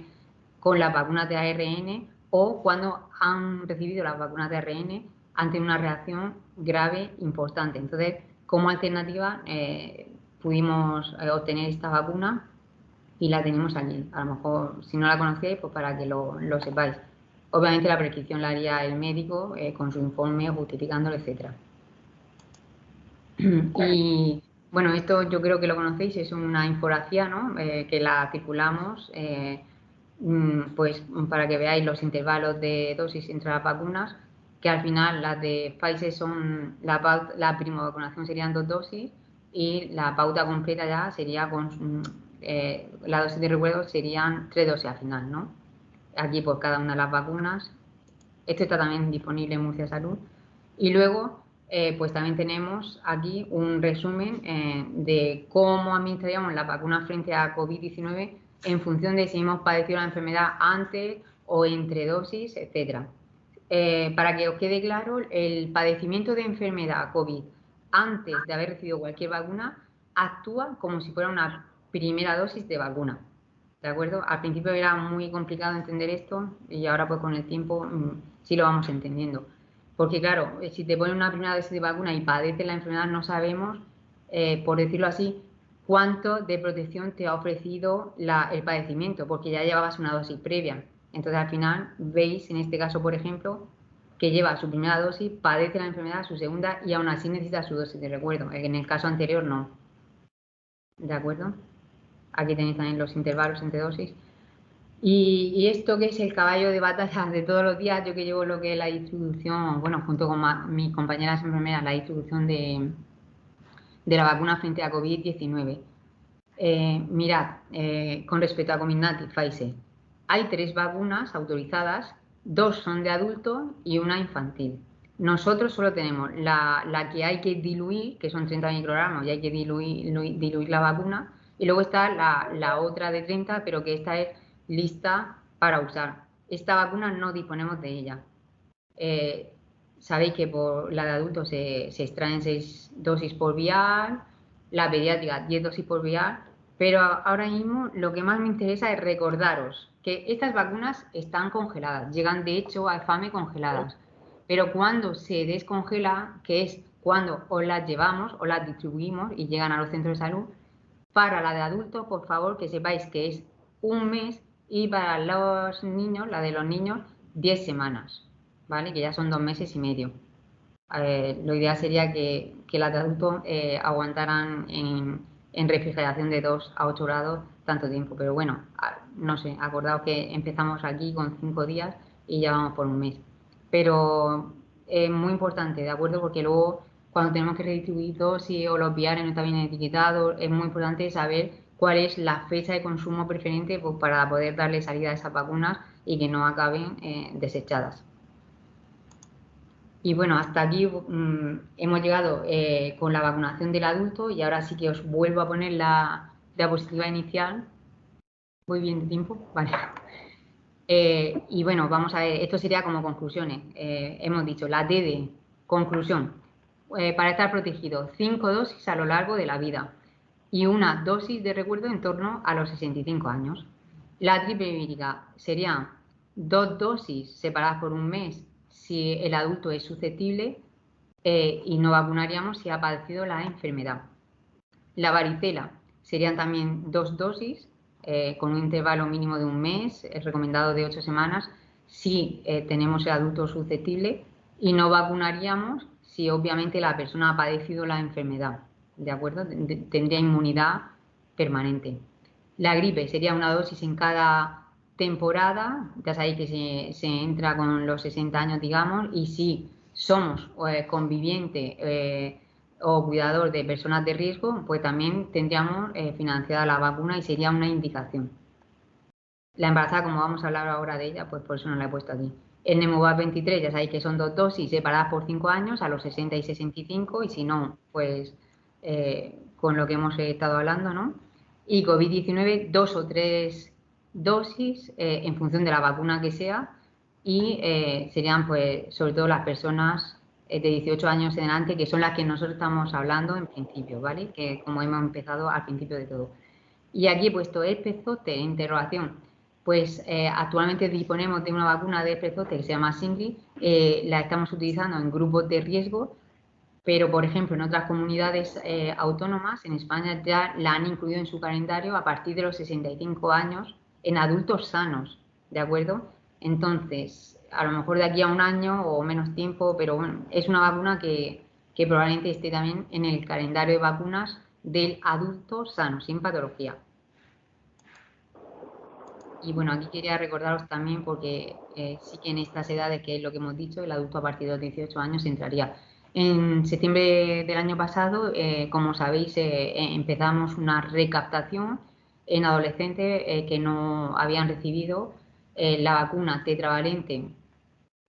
[SPEAKER 1] con las vacunas de ARN o cuando han recibido las vacunas de ARN han tenido una reacción grave importante. Entonces, como alternativa, pudimos obtener esta vacuna y la tenemos aquí. A lo mejor, si no la conocíais, pues para que lo sepáis. Obviamente la prescripción la haría el médico con su informe, justificándolo, etcétera. Y bueno, esto yo creo que lo conocéis, es una infografía, ¿no? Que la circulamos pues para que veáis los intervalos de dosis entre las vacunas, que al final las de Pfizer son la prima vacunación serían 2 dosis y la pauta completa ya sería con la dosis de recuerdo serían 3 dosis al final, ¿no? Aquí por cada una de las vacunas. Esto está también disponible en Murcia Salud. Y luego, pues también tenemos aquí un resumen de cómo administraríamos la vacuna frente a COVID-19 en función de si hemos padecido la enfermedad antes o entre dosis, etcétera. Para que os quede claro, el padecimiento de enfermedad COVID antes de haber recibido cualquier vacuna actúa como si fuera una primera dosis de vacuna. ¿De acuerdo? Al principio era muy complicado entender esto y ahora pues con el tiempo sí lo vamos entendiendo. Porque claro, si te ponen una primera dosis de vacuna y padeces la enfermedad, no sabemos, por decirlo así, cuánto de protección te ha ofrecido el padecimiento, porque ya llevabas una dosis previa. Entonces al final veis, en este caso por ejemplo, que lleva su primera dosis, padece la enfermedad, su segunda y aún así necesita su dosis de recuerdo. En el caso anterior no. ¿De acuerdo? Aquí tenéis también los intervalos entre dosis. Y esto que es el caballo de batalla de todos los días, yo que llevo lo que es la distribución, bueno, junto con mis compañeras enfermeras, la distribución de la vacuna frente a COVID-19. Mirad, con respecto a Comirnaty, Pfizer, hay 3 vacunas autorizadas, 2 son de adultos y una infantil. Nosotros solo tenemos la que hay que diluir, que son 30 microgramos y hay que diluir la vacuna, y luego está la otra de 30, pero que esta es lista para usar. Esta vacuna no disponemos de ella. Sabéis que por la de adultos se extraen 6 dosis por vial, la pediátrica 10 dosis por vial, pero ahora mismo lo que más me interesa es recordaros que estas vacunas están congeladas, llegan de hecho a EFAME congeladas, pero cuando se descongela, que es cuando os las llevamos o las distribuimos y llegan a los centros de salud, para la de adultos, por favor, que sepáis que es un mes y para los niños, la de los niños, 10 semanas, ¿vale? Que ya son 2 meses y medio. Lo ideal sería que las de adultos aguantaran en refrigeración de 2 a 8 grados tanto tiempo, pero bueno, no sé, acordaos que empezamos aquí con 5 días y ya vamos por un mes. Pero es muy importante, ¿de acuerdo? Porque luego cuando tenemos que redistribuir dosis o los viales no está bien etiquetados, es muy importante saber cuál es la fecha de consumo preferente pues, para poder darle salida a esas vacunas y que no acaben desechadas. Y bueno, hasta aquí hemos llegado con la vacunación del adulto y ahora sí que os vuelvo a poner la diapositiva inicial. ¿Voy bien de tiempo? Vale. Y bueno, vamos a ver, esto sería como conclusiones. Hemos dicho la D de conclusión. Para estar protegido, 5 dosis a lo largo de la vida y una dosis de recuerdo en torno a los 65 años. La triple vírica serían 2 dosis separadas por un mes si el adulto es susceptible y no vacunaríamos si ha padecido la enfermedad. La varicela serían también 2 dosis con un intervalo mínimo de un mes, es recomendado de 8 semanas, si tenemos el adulto susceptible y no vacunaríamos si obviamente la persona ha padecido la enfermedad, ¿de acuerdo? Tendría inmunidad permanente. La gripe sería una dosis en cada temporada, ya sabéis que se entra con los 60 años, digamos, y si somos convivientes o cuidador de personas de riesgo, pues también tendríamos financiada la vacuna y sería una indicación. La embarazada, como vamos a hablar ahora de ella, pues por eso no la he puesto aquí. El Pneumovax 23, ya sabéis que son 2 dosis separadas por 5 años, a los 60 y 65, y si no, pues con lo que hemos estado hablando, ¿no? Y COVID-19, 2 o 3 dosis en función de la vacuna que sea, y serían, pues, sobre todo las personas de 18 años en adelante, que son las que nosotros estamos hablando en principio, ¿vale? Que como hemos empezado al principio de todo. Y aquí he puesto herpes zóster, interrogación. Pues actualmente disponemos de una vacuna de herpes zóster que se llama Shingrix, la estamos utilizando en grupos de riesgo, pero por ejemplo en otras comunidades autónomas, en España ya la han incluido en su calendario a partir de los 65 años en adultos sanos, ¿de acuerdo? Entonces, a lo mejor de aquí a un año o menos tiempo, pero bueno, es una vacuna que probablemente esté también en el calendario de vacunas del adulto sano, sin patología. Y bueno, aquí quería recordaros también, porque sí que en estas edades, que es lo que hemos dicho, el adulto a partir de los 18 años entraría. En septiembre del año pasado, como sabéis, empezamos una recaptación en adolescentes que no habían recibido la vacuna tetravalente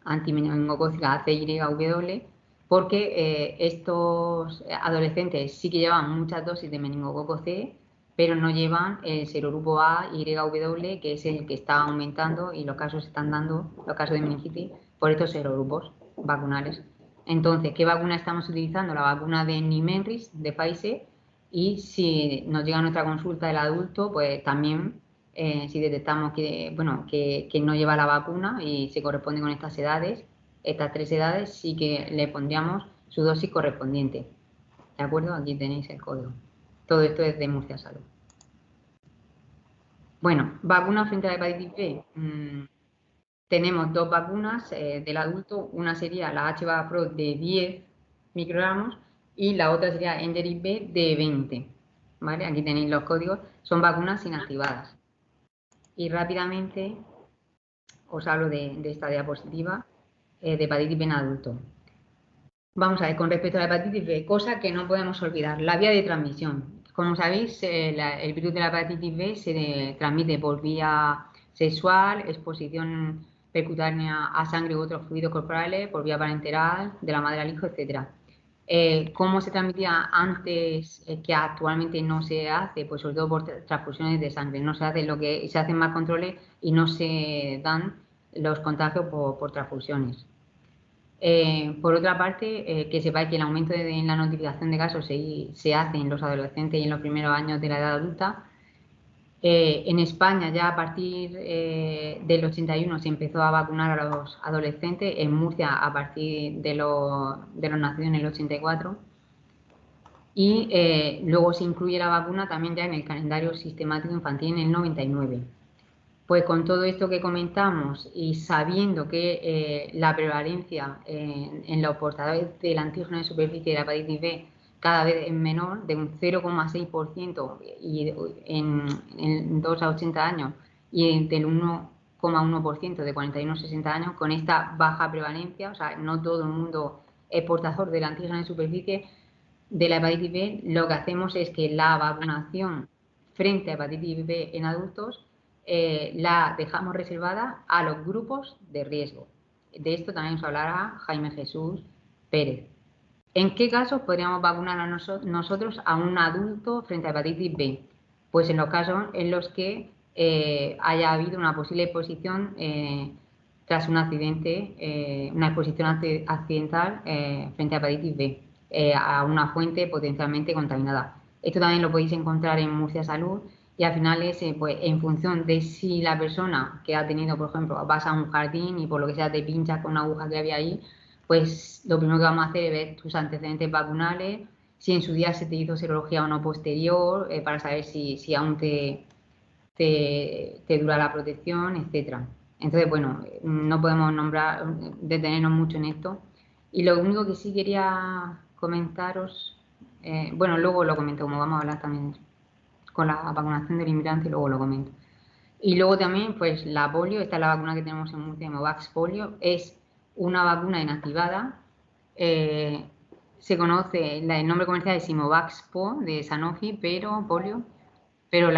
[SPEAKER 1] antimeningocócica CYW, porque estos adolescentes sí que llevan muchas dosis de meningococo C, pero no llevan el serogrupo A YW, que es el que está aumentando y los casos se están dando, los casos de meningitis, por estos serogrupos vacunales. Entonces, ¿qué vacuna estamos utilizando? La vacuna de Nimenrix, de Pfizer, y si nos llega nuestra consulta del adulto, pues también si detectamos que, bueno, que no lleva la vacuna y se corresponde con estas edades, estas 3 edades, sí que le pondríamos su dosis correspondiente. ¿De acuerdo? Aquí tenéis el código. Todo esto es de Murcia Salud. Bueno, vacuna frente a la hepatitis B. Tenemos 2 vacunas del adulto. Una sería la HBV de 10 microgramos y la otra sería Engerix B de 20. ¿Vale? Aquí tenéis los códigos. Son vacunas inactivadas. Y rápidamente os hablo de esta diapositiva de hepatitis B en adulto. Vamos a ver, con respecto a la hepatitis B, cosa que no podemos olvidar, la vía de transmisión. Como sabéis, el virus de la hepatitis B se transmite por vía sexual, exposición percutánea a sangre u otros fluidos corporales, por vía parenteral, de la madre al hijo, etc. ¿Cómo se transmitía antes, que actualmente no se hace? Pues sobre todo por transfusiones de sangre. No se hace lo que se hacen más controles y no se dan los contagios por transfusiones. Por otra parte, que sepáis que el aumento en la notificación de casos se hace en los adolescentes y en los primeros años de la edad adulta. En España ya a partir del 81 se empezó a vacunar a los adolescentes, en Murcia a partir de los nacidos en el 84, y luego se incluye la vacuna también ya en el calendario sistemático infantil en el 99. Pues con todo esto que comentamos y sabiendo que la prevalencia en los portadores del antígeno de superficie de la hepatitis B cada vez es menor, de un 0,6% y en 2 a 80 años, y del 1,1% de 41 a 60 años, con esta baja prevalencia, o sea, no todo el mundo es portador del antígeno de superficie de la hepatitis B, lo que hacemos es que la vacunación frente a hepatitis B en adultos la dejamos reservada a los grupos de riesgo. De esto también os hablará Jaime Jesús Pérez. ¿En qué casos podríamos vacunar a nosotros a un adulto frente a hepatitis B? Pues en los casos en los que haya habido una posible exposición tras un accidente, una exposición accidental frente a hepatitis B, a una fuente potencialmente contaminada. Esto también lo podéis encontrar en Murcia Salud. Y al final es, pues, en función de si la persona que ha tenido, por ejemplo, vas a un jardín y por lo que sea te pinchas con una aguja que había ahí, pues lo primero que vamos a hacer es ver tus antecedentes vacunales, si en su día se te hizo serología o no posterior, para saber si aún te dura la protección, etcétera. Entonces, bueno, no podemos detenernos mucho en esto. Y lo único que sí quería comentaros, bueno, luego lo comento, como vamos a hablar también con la vacunación del inmigrante, luego lo comento. Y luego también, pues la polio, esta es la vacuna que tenemos en Murcia, Hemovax Polio, es una vacuna inactivada. Se conoce, el nombre comercial es Simovax Po de Sanofi, pero polio, pero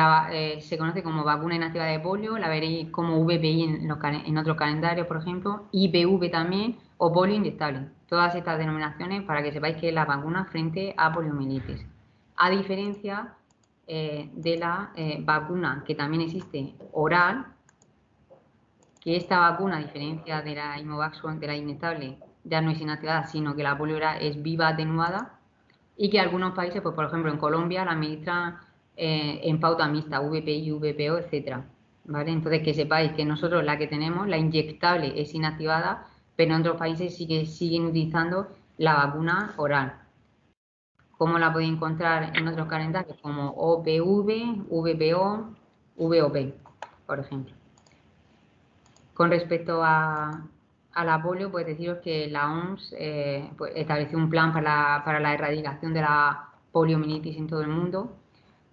[SPEAKER 1] se conoce como vacuna inactivada de polio, la veréis como VPI en otros calendarios, por ejemplo, IPV también, o polio inyectable. Todas estas denominaciones para que sepáis que es la vacuna frente a poliomielitis. a diferencia de la vacuna que también existe oral, que esta vacuna, a diferencia de la Imovax, de la inyectable, ya no es inactivada, sino que la polio oral es viva atenuada, y que algunos países, pues por ejemplo en Colombia, la administran en pauta mixta, VPI, VPO, etcétera, ¿vale? Entonces que sepáis que nosotros la que tenemos, la inyectable, es inactivada, pero en otros países sí que siguen utilizando la vacuna oral. ¿Cómo la podéis encontrar en otros calendarios? Como OPV, VPO, VOP, por ejemplo. Con respecto a la polio, pues deciros que la OMS pues estableció un plan para la erradicación de la poliomielitis en todo el mundo,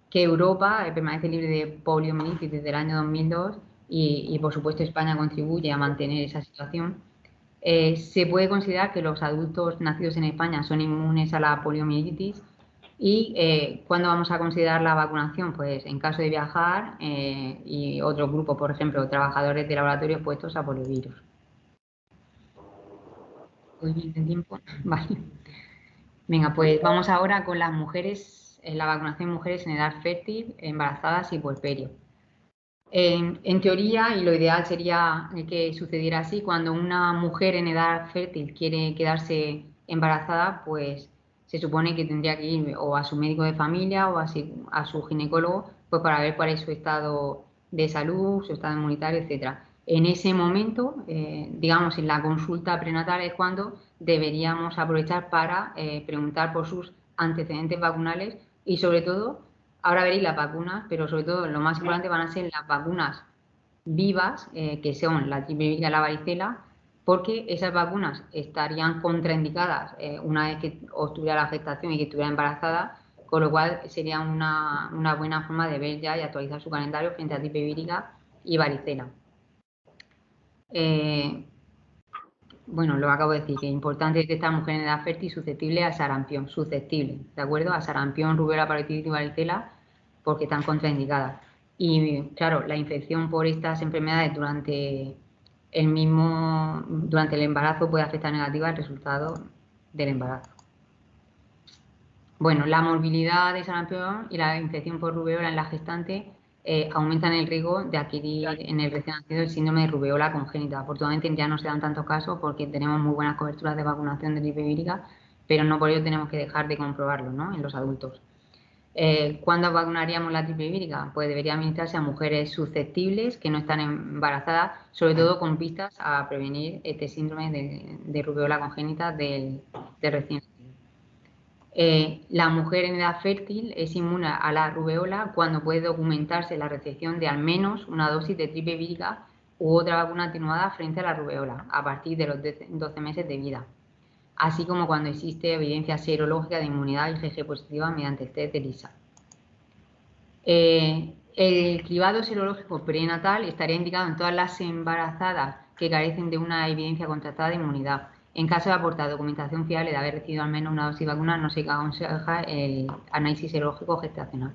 [SPEAKER 1] que Europa permanece libre de poliomielitis desde el año 2002 y por supuesto España contribuye a mantener esa situación. Se puede considerar que los adultos nacidos en España son inmunes a la poliomielitis. ¿Y cuándo vamos a considerar la vacunación? Pues en caso de viajar y otro grupo, por ejemplo, trabajadores de laboratorio expuestos a poliovirus. ¿Voy bien de tiempo? Vale. Venga, pues vamos ahora con las mujeres, la vacunación de mujeres en edad fértil, embarazadas y puerperio. En teoría, y lo ideal sería que sucediera así, cuando una mujer en edad fértil quiere quedarse embarazada, pues se supone que tendría que ir o a su médico de familia o a su ginecólogo, pues para ver cuál es su estado de salud, su estado inmunitario, etcétera. En ese momento, digamos, en la consulta prenatal es cuando deberíamos aprovechar para preguntar por sus antecedentes vacunales y sobre todo ahora veréis las vacunas, pero sobre todo lo más importante van a ser las vacunas vivas, que son la gripe y la varicela, porque esas vacunas estarían contraindicadas una vez que obtuviera la gestación y que estuviera embarazada, con lo cual sería una buena forma de ver ya y actualizar su calendario frente a gripe vírica y varicela. Bueno, lo acabo de decir, que es importante detectar mujeres en edad fértil susceptible a sarampión, susceptible, ¿de acuerdo? A sarampión, rubiola, parotiditis y varicela, porque están contraindicadas. Y claro, la infección por estas enfermedades durante el embarazo puede afectar negativa al resultado del embarazo. Bueno, la morbilidad de sarampión y la infección por rubiola en la gestante aumentan el riesgo de adquirir en el recién nacido el síndrome de rubiola congénita. Afortunadamente ya no se dan tantos casos porque tenemos muy buenas coberturas de vacunación de gripe vírica, pero no por ello tenemos que dejar de comprobarlo, ¿no?, en los adultos. ¿Cuándo vacunaríamos la gripe vírica? Pues debería administrarse a mujeres susceptibles que no están embarazadas, sobre todo con vistas a prevenir este síndrome de rubiola congénita del recién nacido. La mujer en edad fértil es inmune a la rubeola cuando puede documentarse la recepción de al menos una dosis de triple vírica u otra vacuna atenuada frente a la rubeola a partir de los 12 meses de vida, así como cuando existe evidencia serológica de inmunidad IgG positiva mediante el test de ELISA. El cribado serológico prenatal estaría indicado en todas las embarazadas que carecen de una evidencia contrastada de inmunidad. En caso de aportar documentación fiable de haber recibido al menos una dosis de vacuna, no se aconseja el análisis serológico gestacional.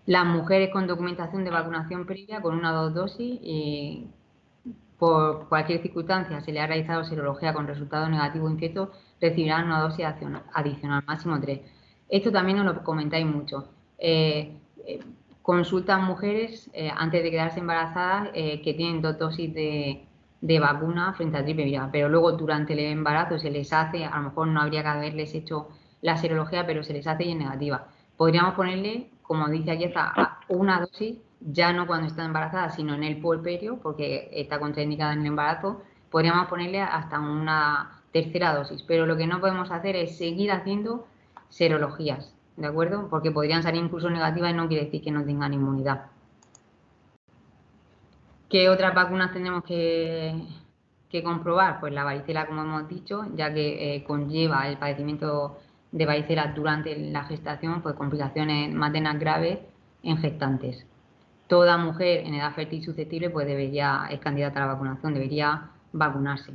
[SPEAKER 1] Las mujeres con documentación de vacunación previa con una o dos dosis y por cualquier circunstancia se le ha realizado serología con resultado negativo o incierto, recibirán una dosis adicional, máximo 3. Esto también nos lo comentáis mucho. Consultan mujeres antes de quedarse embarazadas que tienen 2 dosis de vacuna frente a gripe vírica, pero luego durante el embarazo se les hace, a lo mejor no habría que haberles hecho la serología, pero se les hace y es negativa. Podríamos ponerle, como dice aquí, hasta una dosis, ya no cuando está embarazada, sino en el puerperio, porque está contraindicada en el embarazo, podríamos ponerle hasta una tercera dosis, pero lo que no podemos hacer es seguir haciendo serologías, ¿de acuerdo? Porque podrían salir incluso negativas y no quiere decir que no tengan inmunidad. ¿Qué otras vacunas tenemos que comprobar? Pues la varicela, como hemos dicho, ya que conlleva el padecimiento de varicela durante la gestación, pues complicaciones maternas graves en gestantes. Toda mujer en edad fértil susceptible pues es candidata a la vacunación, debería vacunarse.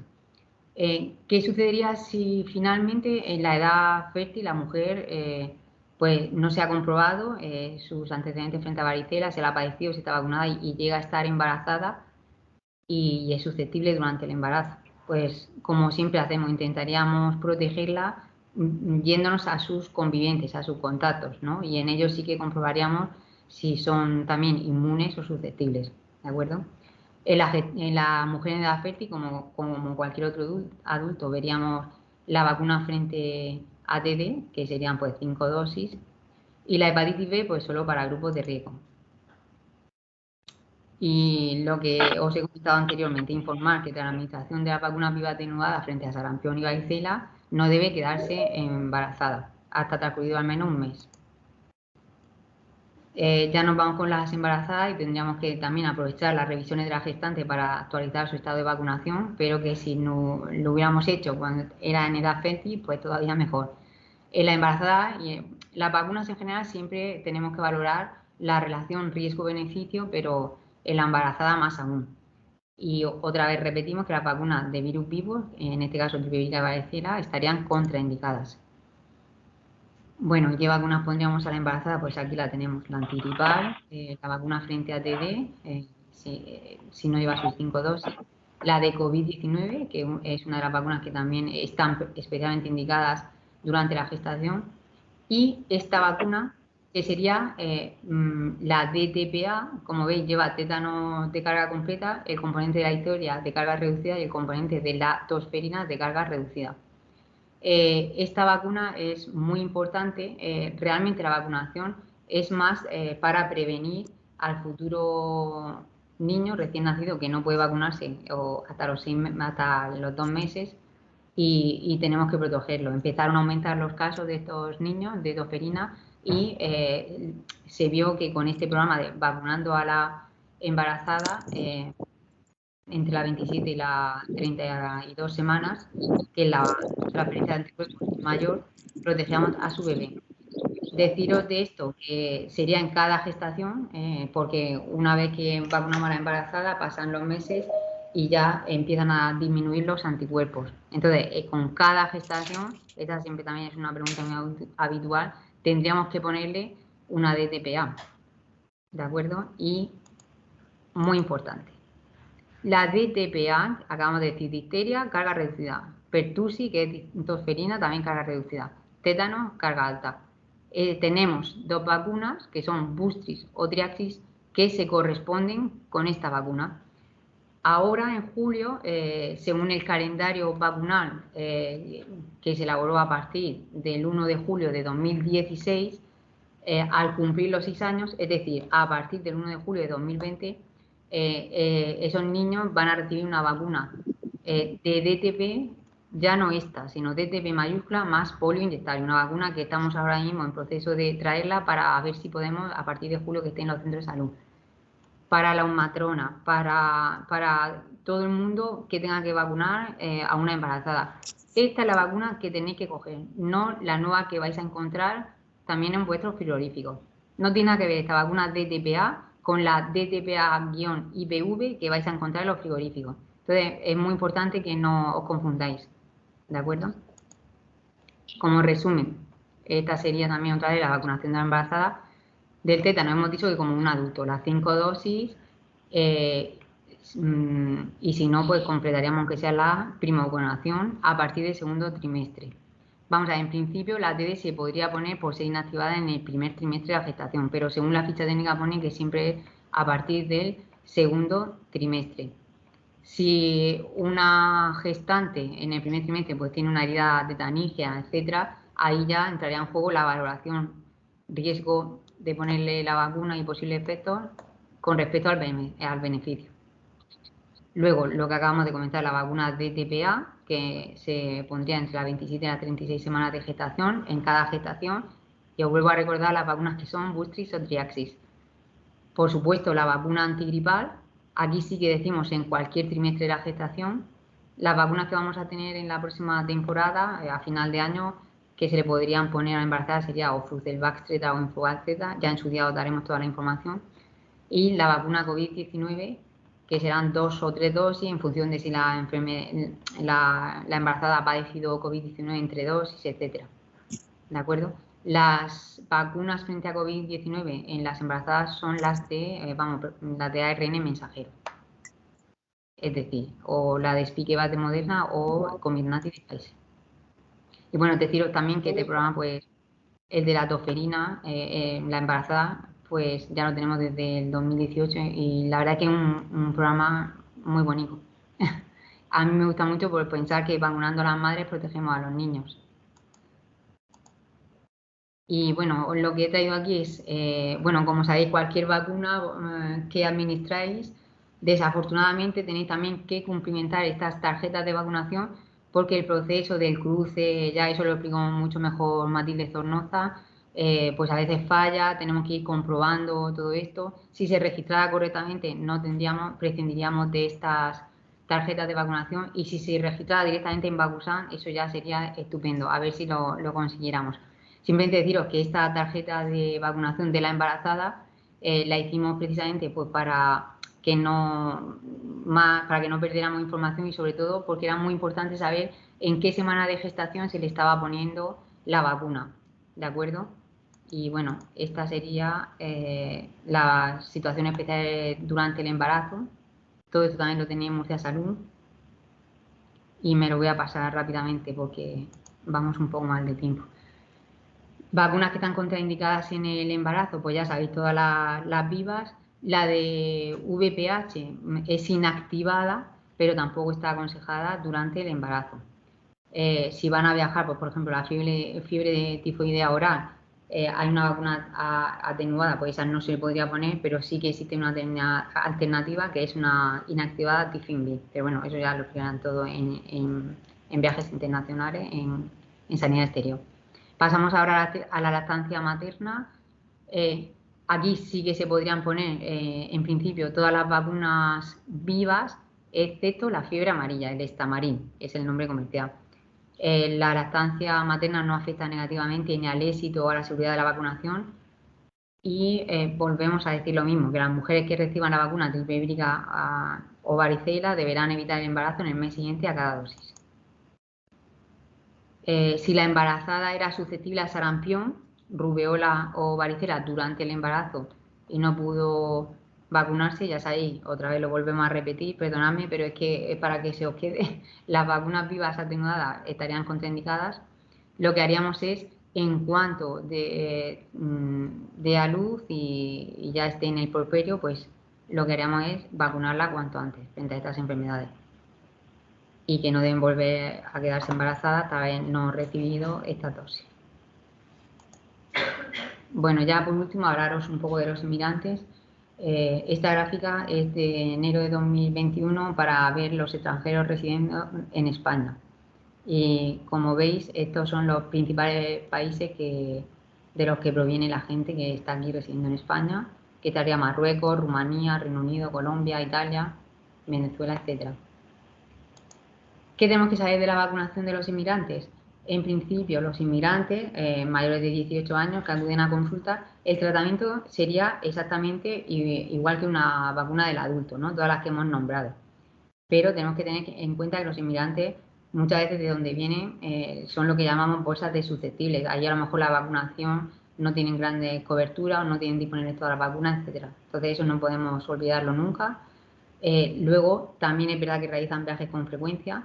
[SPEAKER 1] ¿Qué sucedería si finalmente en la edad fértil la mujer pues no se ha comprobado sus antecedentes frente a varicela, se la ha padecido, se está vacunada y llega a estar embarazada y es susceptible durante el embarazo? Pues como siempre hacemos, intentaríamos protegerla yéndonos a sus convivientes, a sus contactos, ¿no? Y en ellos sí que comprobaríamos si son también inmunes o susceptibles, ¿de acuerdo? En la mujer en edad fértil, como cualquier otro adulto, veríamos la vacuna frente a TD, que serían pues 5 dosis, y la hepatitis B pues solo para grupos de riesgo. Y lo que os he comentado anteriormente, informar que tras la administración de las vacunas viva atenuadas frente a sarampión y varicela no debe quedarse embarazada hasta transcurrido al menos un mes. Ya nos vamos con las embarazadas y tendríamos que también aprovechar las revisiones de la gestante para actualizar su estado de vacunación, pero que si no lo hubiéramos hecho cuando era en edad fértil, pues todavía mejor. En la embarazada y las vacunas en general siempre tenemos que valorar la relación riesgo-beneficio, pero en la embarazada más aún. Y otra vez repetimos que las vacunas de virus vivos, en este caso triple varicela, estarían contraindicadas. Bueno, ¿qué vacunas pondríamos a la embarazada? Pues aquí la tenemos, la antigripal, la vacuna frente a TD, si no lleva sus 5 dosis, la de COVID-19, que es una de las vacunas que también están especialmente indicadas durante la gestación, y esta vacuna, que sería la DTPA, como veis, lleva tétano de carga completa, el componente de la historia de carga reducida y el componente de la tosferina de carga reducida. Esta vacuna es muy importante. Realmente la vacunación es más para prevenir al futuro niño recién nacido que no puede vacunarse o hasta los 2 meses y tenemos que protegerlo. Empezaron a aumentar los casos de estos niños de tosferina y se vio que con este programa de vacunando a la embarazada entre la 27 y la 32 semanas, que la transferencia de anticuerpos es mayor, protegemos a su bebé. Deciros de esto que sería en cada gestación, porque una vez que vacunamos a la embarazada pasan los meses y ya empiezan a disminuir los anticuerpos. Entonces, con cada gestación, esta siempre también es una pregunta muy habitual, tendríamos que ponerle una DTPA, ¿de acuerdo? Y muy importante. La DTPA, acabamos de decir, difteria, carga reducida. Pertussis, que es tosferina, también carga reducida. Tétano, carga alta. Tenemos 2 vacunas, que son Boostrix o Triaxis, que se corresponden con esta vacuna. Ahora, en julio, según el calendario vacunal que se elaboró a partir del 1 de julio de 2016, al cumplir los 6 años, es decir, a partir del 1 de julio de 2020, esos niños van a recibir una vacuna de DTP, ya no esta, sino DTP mayúscula más polio inyectable, una vacuna que estamos ahora mismo en proceso de traerla para ver si podemos, a partir de julio, que esté en los centros de salud. Para la matrona, para todo el mundo que tenga que vacunar a una embarazada. Esta es la vacuna que tenéis que coger, no la nueva que vais a encontrar también en vuestros frigoríficos. No tiene nada que ver esta vacuna DTPA con la DTPA-IPV que vais a encontrar en los frigoríficos. Entonces, es muy importante que no os confundáis, ¿de acuerdo? Como resumen, esta sería también otra vez la vacunación de la embarazada. Del tétano hemos dicho que como un adulto, las 5 dosis, y si no, pues completaríamos aunque sea la primovacunación a partir del segundo trimestre. Vamos a ver, en principio la TD se podría poner por ser inactivada en el primer trimestre de la gestación, pero según la ficha técnica pone que siempre es a partir del segundo trimestre. Si una gestante en el primer trimestre pues tiene una herida tetanígea, etcétera, ahí ya entraría en juego la valoración riesgo de ponerle la vacuna y posibles efectos con respecto al beneficio. Luego, lo que acabamos de comentar, la vacuna DTPA, que se pondría entre las 27 y las 36 semanas de gestación en cada gestación. Y os vuelvo a recordar las vacunas que son Boostrix o Triaxis. Por supuesto, la vacuna antigripal, aquí sí que decimos en cualquier trimestre de la gestación. Las vacunas que vamos a tener en la próxima temporada, a final de año, que se le podrían poner a la embarazada sería o Flucelvax Z o Infovac Z, ya en su día os daremos toda la información. Y la vacuna COVID-19, que serán 2 o 3 dosis en función de si la embarazada ha padecido COVID-19 entre dosis, etcétera. ¿De acuerdo? Las vacunas frente a COVID-19 en las embarazadas son las de, las de ARN mensajero. Es decir, o la de Spikevax de Moderna o Comirnaty de Pfizer. Y bueno, deciros también que este programa, pues, el de la toferina, la embarazada, pues ya lo tenemos desde el 2018 y la verdad que es un programa muy bonito. A mí me gusta mucho por pensar que vacunando a las madres protegemos a los niños. Y bueno, lo que he traído aquí es, bueno, como sabéis, cualquier vacuna que administráis, desafortunadamente tenéis también que cumplimentar estas tarjetas de vacunación porque el proceso del cruce, ya eso lo explicó mucho mejor Matilde Zornoza, pues a veces falla, tenemos que ir comprobando todo esto. Si se registrara correctamente, no tendríamos, prescindiríamos de estas tarjetas de vacunación y si se registrara directamente en Vacusan, eso ya sería estupendo, a ver si lo consiguiéramos. Simplemente deciros que esta tarjeta de vacunación de la embarazada la hicimos precisamente pues para que no perdiéramos información y sobre todo porque era muy importante saber en qué semana de gestación se le estaba poniendo la vacuna, ¿de acuerdo? Y bueno, esta sería la situación especial durante el embarazo. Todo esto también lo tenéis en Murcia Salud y me lo voy a pasar rápidamente porque vamos un poco mal de tiempo. Vacunas que están contraindicadas en el embarazo, pues ya sabéis, todas las vivas. La de VPH es inactivada, pero tampoco está aconsejada durante el embarazo. Si van a viajar, pues por ejemplo, la fiebre de tifoidea oral, hay una vacuna atenuada, pues esa no se podría poner, pero sí que existe una alternativa que es una inactivada Tifimbi. Pero bueno, eso ya lo explicarán todo en viajes internacionales, en sanidad exterior. Pasamos ahora a la lactancia materna. Aquí sí que se podrían poner, en principio, todas las vacunas vivas, excepto la fiebre amarilla, el Estamarín, es el nombre comercial. La lactancia materna no afecta negativamente ni al éxito o a la seguridad de la vacunación. Y volvemos a decir lo mismo, que las mujeres que reciban la vacuna triple o varicela deberán evitar el embarazo en el mes siguiente a cada dosis. Si la embarazada era susceptible a sarampión, rubeola o varicela durante el embarazo y no pudo vacunarse, ya sabéis, otra vez lo volvemos a repetir, perdonadme, pero es que es para que se os quede, las vacunas vivas atenuadas estarían contraindicadas. Lo que haríamos es, en cuanto de a luz y ya esté en el puerperio, pues lo que haríamos es vacunarla cuanto antes frente a estas enfermedades. Y que no deben volver a quedarse embarazadas hasta haber no recibido esta dosis. Bueno, ya por último hablaros un poco de los inmigrantes. Esta gráfica es de enero de 2021 para ver los extranjeros residiendo en España. Y como veis, estos son los principales países de los que proviene la gente que está aquí residiendo en España, que estaría Marruecos, Rumanía, Reino Unido, Colombia, Italia, Venezuela, etcétera. ¿Qué tenemos que saber de la vacunación de los inmigrantes? En principio, los inmigrantes mayores de 18 años que acuden a consulta, el tratamiento sería exactamente igual que una vacuna del adulto, ¿no? Todas las que hemos nombrado. Pero tenemos que tener en cuenta que los inmigrantes, muchas veces de donde vienen, son lo que llamamos bolsas de susceptibles. Ahí a lo mejor la vacunación no tienen grandes coberturas o no tienen disponibles todas las vacunas, etcétera. Entonces eso no podemos olvidarlo nunca. Luego, también es verdad que realizan viajes con frecuencia.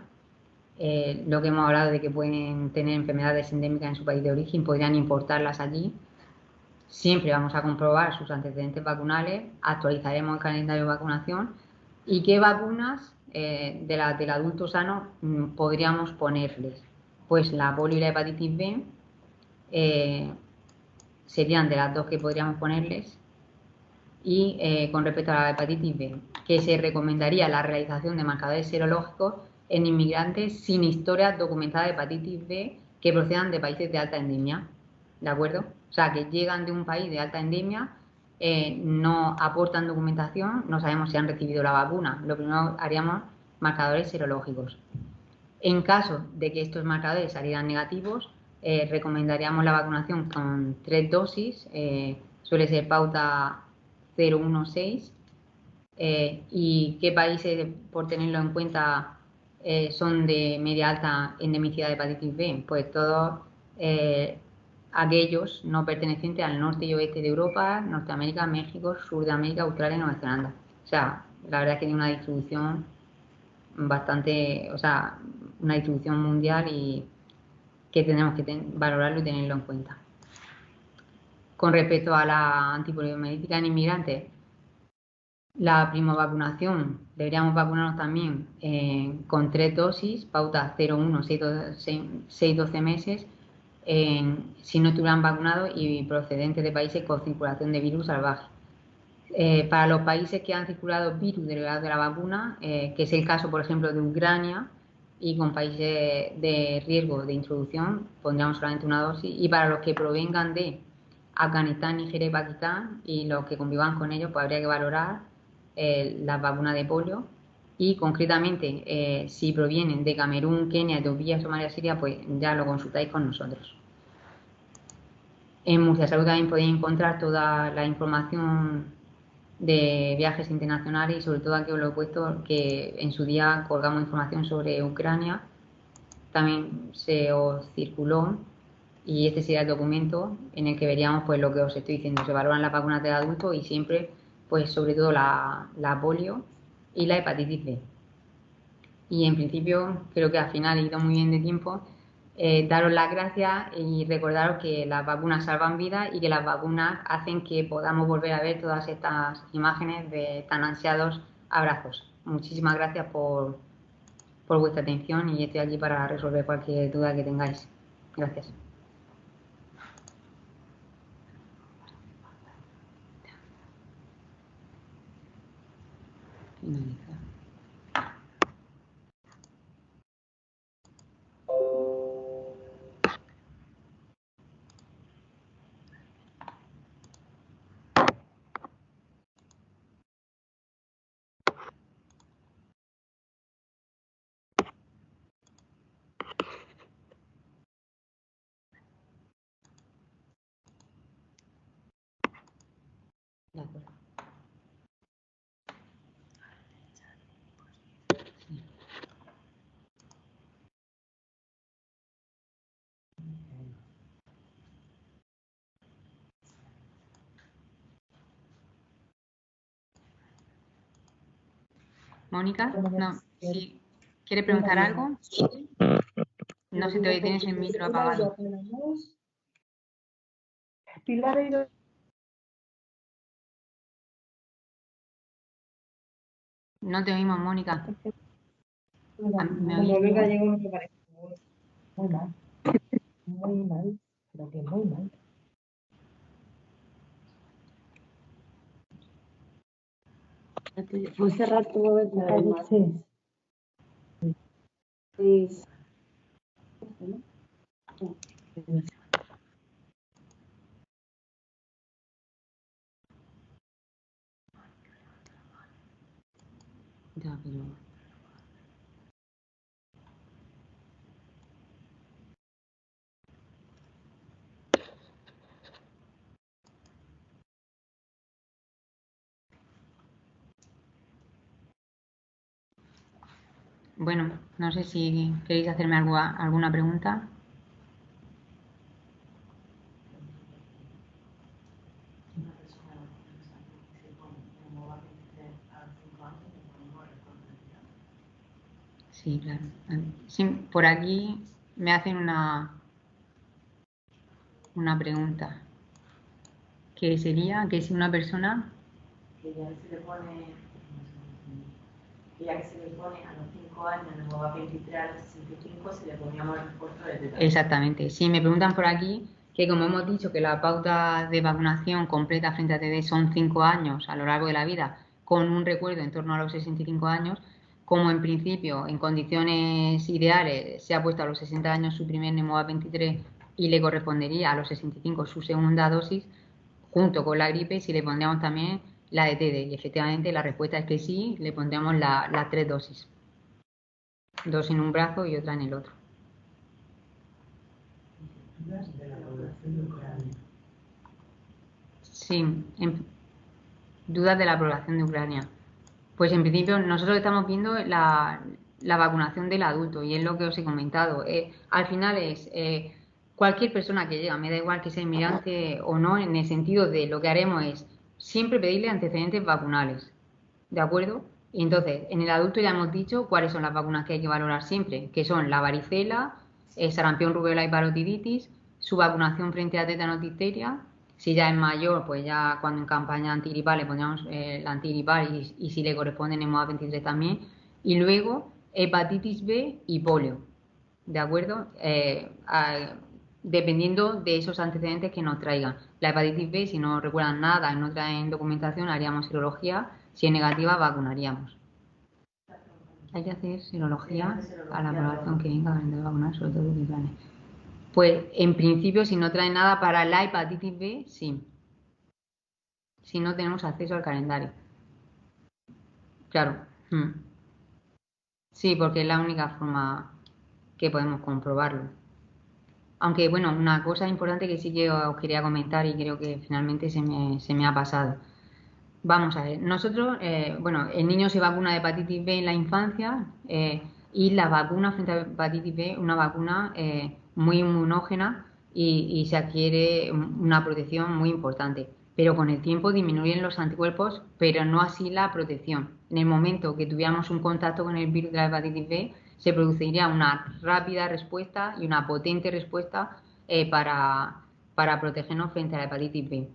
[SPEAKER 1] Lo que hemos hablado de que pueden tener enfermedades endémicas en su país de origen, podrían importarlas allí. Siempre vamos a comprobar sus antecedentes vacunales, actualizaremos el calendario de vacunación y qué vacunas del adulto sano podríamos ponerles. Pues la polio y la hepatitis B serían de las dos que podríamos ponerles. Y con respecto a la hepatitis B, que se recomendaría la realización de marcadores serológicos en inmigrantes sin historia documentada de hepatitis B que procedan de países de alta endemia, ¿de acuerdo? O sea, que llegan de un país de alta endemia, no aportan documentación, no sabemos si han recibido la vacuna. Lo primero haríamos marcadores serológicos. En caso de que estos marcadores salieran negativos, recomendaríamos la vacunación con 3 dosis, suele ser pauta 016. ¿Y qué países, por tenerlo en cuenta, son de media alta endemicidad de hepatitis B? Pues todos aquellos no pertenecientes al norte y oeste de Europa, Norteamérica, México, Sur de América, Australia y Nueva Zelanda. O sea, la verdad es que tiene una distribución bastante, o sea, una distribución mundial y que tenemos que valorarlo y tenerlo en cuenta. Con respecto a la antipoliomielitis en inmigrantes, la primovacunación, deberíamos vacunarnos también con 3 dosis, pauta 0,1, 6-12 meses, si no estuvieran vacunados y procedentes de países con circulación de virus salvaje. Para los países que han circulado virus derivados de la vacuna, que es el caso, por ejemplo, de Ucrania, y con países de riesgo de introducción, pondríamos solamente una dosis. Y para los que provengan de Afganistán, Nigeria y Pakistán, y los que convivan con ellos, pues habría que valorar las vacunas de polio. Y concretamente, si provienen de Camerún, Kenia, Etiopía, Somalia, Siria, pues ya lo consultáis con nosotros. En Murcia Salud también podéis encontrar toda la información de viajes internacionales y sobre todo aquí os lo he puesto que en su día colgamos información sobre Ucrania, también se os circuló y este sería el documento en el que veríamos pues lo que os estoy diciendo, se valoran las vacunas de adultos y siempre pues sobre todo la polio y la hepatitis B. Y en principio creo que al final he ido muy bien de tiempo. Daros las gracias y recordaros que las vacunas salvan vidas y que las vacunas hacen que podamos volver a ver todas estas imágenes de tan ansiados abrazos. Muchísimas gracias por vuestra atención y estoy aquí para resolver cualquier duda que tengáis. Gracias. Finalizar. De acuerdo. Mónica, no, si ¿quieres preguntar algo? No se te oye, tienes el micro apagado. No te oímos, Mónica. ¿Me oís?
[SPEAKER 2] Muy mal. Muy mal. Pero que muy mal. ¿Puedes cerrar todo el sí. Sí.
[SPEAKER 1] Ya, pero... Bueno, no sé si queréis hacerme alguna pregunta. Sí, claro. Sí, por aquí me hacen una pregunta, que sería que si una persona...
[SPEAKER 3] Que ya se le pone a los 5 años, luego va a 23 a los 65, se le poníamos el refuerzo de tétano.
[SPEAKER 1] Exactamente. Sí, me preguntan por aquí que como hemos dicho que la pauta de vacunación completa frente a TD son 5 años a lo largo de la vida, con un recuerdo en torno a los 65 años, como en principio, en condiciones ideales, se ha puesto a los 60 años su primer Nemova 23 y le correspondería a los 65 su segunda dosis, junto con la gripe, si le pondríamos también la de TD. Y efectivamente la respuesta es que sí, le pondríamos las 3 dosis. 2 en un brazo y otra en el otro.
[SPEAKER 2] De la población de Ucrania.
[SPEAKER 1] Sí, dudas de la población de Ucrania. Pues en principio nosotros estamos viendo la vacunación del adulto y es lo que os he comentado. Al final es cualquier persona que llega, me da igual que sea inmigrante o no, en el sentido de lo que haremos es siempre pedirle antecedentes vacunales, ¿de acuerdo? Y entonces, en el adulto ya hemos dicho cuáles son las vacunas que hay que valorar siempre, que son la varicela, sarampión, rubéola y parotiditis, su vacunación frente a tétano, difteria. Si ya es mayor, pues ya cuando en campaña antigripal le pondríamos la antigripal y si le corresponde NEMOVAC 23 también. Y luego hepatitis B y polio, ¿de acuerdo? Dependiendo de esos antecedentes que nos traigan. La hepatitis B, si no recuerdan nada y no traen documentación, haríamos serología. Si es negativa, vacunaríamos. Hay que hacer serología a la población que venga a vacunar, sobre todo de planes. Pues en principio, si no trae nada para la hepatitis B, sí. Si no tenemos acceso al calendario. Claro. Sí, porque es la única forma que podemos comprobarlo. Aunque, bueno, una cosa importante que sí que os quería comentar y creo que finalmente se me ha pasado. Vamos a ver, nosotros, bueno, el niño se vacuna de hepatitis B en la infancia y la vacuna frente a hepatitis B, una vacuna muy inmunógena y se adquiere una protección muy importante. Pero con el tiempo disminuyen los anticuerpos, pero no así la protección. En el momento que tuviéramos un contacto con el virus de la hepatitis B, se produciría una rápida respuesta y una potente respuesta para protegernos frente a la hepatitis B.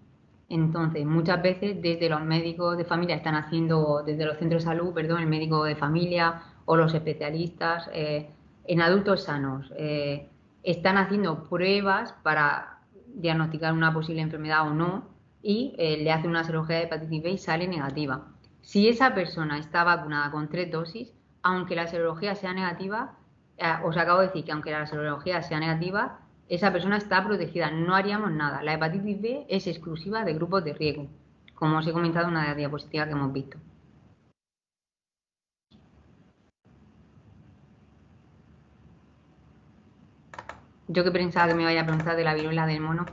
[SPEAKER 1] Entonces, muchas veces desde los médicos de familia están haciendo, desde los centros de salud, perdón, el médico de familia o los especialistas en adultos sanos, están haciendo pruebas para diagnosticar una posible enfermedad o no y le hacen una serología de hepatitis B y sale negativa. Si esa persona está vacunada con 3 dosis, aunque la serología sea negativa, os acabo de decir que aunque la serología sea negativa, esa persona está protegida, no haríamos nada. La hepatitis B es exclusiva de grupos de riesgo, como os he comentado en una de las diapositivas que hemos visto. Yo que pensaba que me vaya a preguntar de la viruela del mono.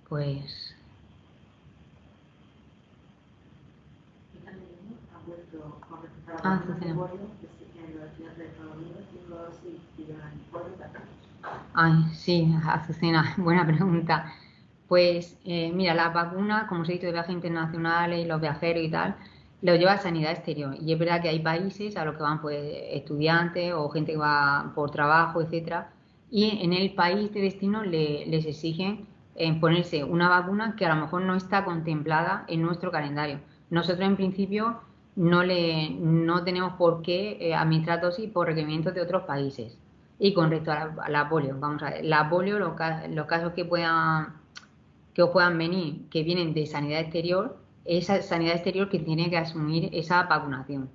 [SPEAKER 1] Pues ay, sí, Azucena, buena pregunta. Pues mira, las vacunas, como os he dicho, de viajes internacionales y los viajeros y tal, lo lleva Sanidad Exterior. Y es verdad que hay países a los que van pues estudiantes o gente que va por trabajo, etcétera, y en el país de destino les exigen ponerse una vacuna que a lo mejor no está contemplada en nuestro calendario. Nosotros en principio no tenemos por qué administrar dosis por requerimientos de otros países. Y con respecto a la polio, vamos a ver, la polio, los casos que os puedan venir, que vienen de sanidad exterior, esa sanidad exterior que tiene que asumir esa vacunación.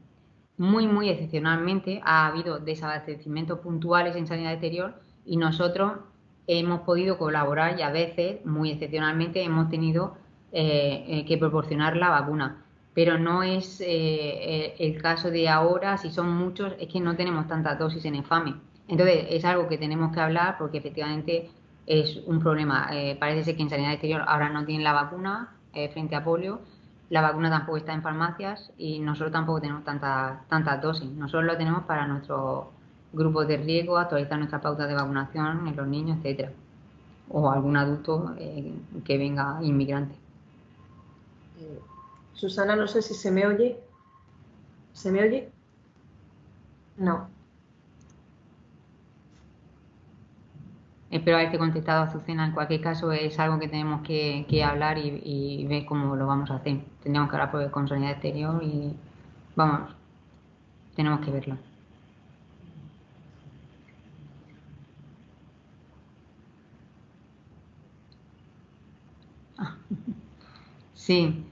[SPEAKER 1] Muy, muy excepcionalmente ha habido desabastecimientos puntuales en sanidad exterior y nosotros hemos podido colaborar y a veces, muy excepcionalmente, hemos tenido que proporcionar la vacuna. Pero no es el caso de ahora, si son muchos, es que no tenemos tantas dosis en EFAME. Entonces, es algo que tenemos que hablar porque efectivamente es un problema. Parece ser que en sanidad exterior ahora no tienen la vacuna frente a polio. La vacuna tampoco está en farmacias y nosotros tampoco tenemos tantas dosis. Nosotros lo tenemos para nuestros grupos de riesgo, actualizar nuestras pautas de vacunación en los niños, etcétera. O algún adulto que venga inmigrante.
[SPEAKER 4] Susana, no sé si se me oye. ¿Se me oye? No.
[SPEAKER 1] Espero haberte contestado, Azucena. En cualquier caso, es algo que tenemos que hablar y ver cómo lo vamos a hacer. Tendríamos que hablar con sanidad exterior y, vamos, tenemos que verlo. Sí.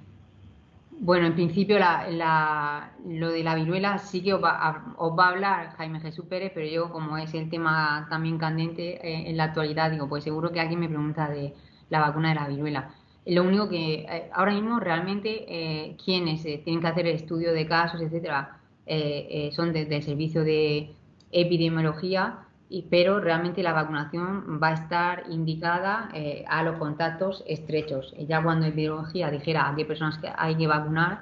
[SPEAKER 1] Bueno, en principio lo de la viruela sí que os va a hablar Jaime Jesús Pérez, pero yo como es el tema también candente en la actualidad, digo, pues seguro que alguien me pregunta de la vacuna de la viruela. Lo único que ahora mismo realmente quienes tienen que hacer el estudio de casos, etcétera, son del servicio de epidemiología pero realmente la vacunación va a estar indicada a los contactos estrechos. Ya cuando epidemiología dijera a qué personas hay que vacunar,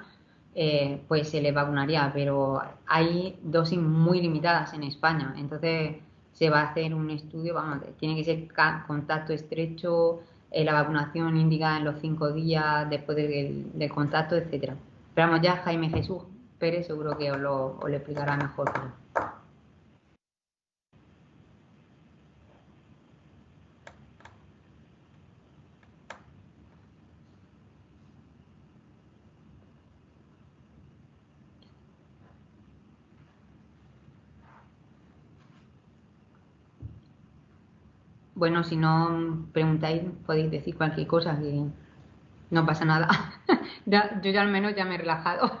[SPEAKER 1] pues se les vacunaría, pero hay dosis muy limitadas en España. Entonces se va a hacer un estudio, vamos, tiene que ser contacto estrecho, la vacunación indicada en los 5 días después del contacto, etcétera. Pero vamos, ya Jaime Jesús Pérez seguro que os lo explicará mejor. Bueno, si no preguntáis, podéis decir cualquier cosa, que no pasa nada. Yo ya al menos ya me he relajado.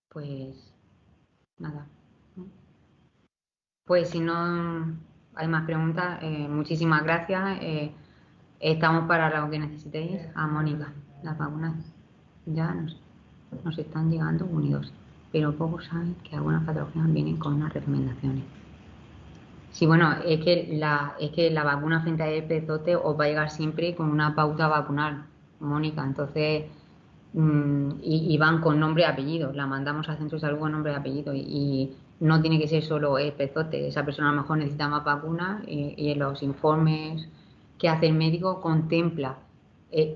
[SPEAKER 1] Pues nada. Pues si no hay más preguntas, muchísimas gracias. Estamos para lo que necesitéis. A Mónica, las vacunas ya nos están llegando unidos, pero pocos saben que algunas patologías vienen con unas recomendaciones. Sí, bueno, es que la vacuna frente a herpes zóster os va a llegar siempre con una pauta vacunal, Mónica. Entonces, y van con nombre y apellido. La mandamos al centro de salud con nombre y apellido. Y no tiene que ser solo herpes zóster. Esa persona a lo mejor necesita más vacunas y en los informes que hace el médico contempla,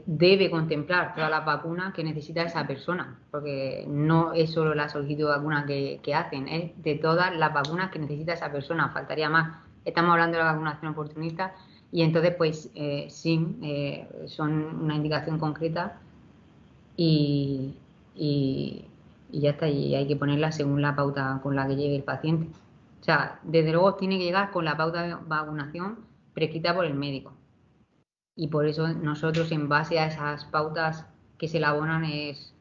[SPEAKER 1] debe contemplar todas las vacunas que necesita esa persona. Porque no es solo la solicitud de vacuna que hacen, es de todas las vacunas que necesita esa persona. Faltaría más. Estamos hablando de la vacunación oportunista y entonces, pues sí, son una indicación concreta y, y, y ya está, y hay que ponerla según la pauta con la que llegue el paciente. O sea, desde luego tiene que llegar con la pauta de vacunación prescrita por el médico. Y por eso nosotros, en base a esas pautas que se elaboran, es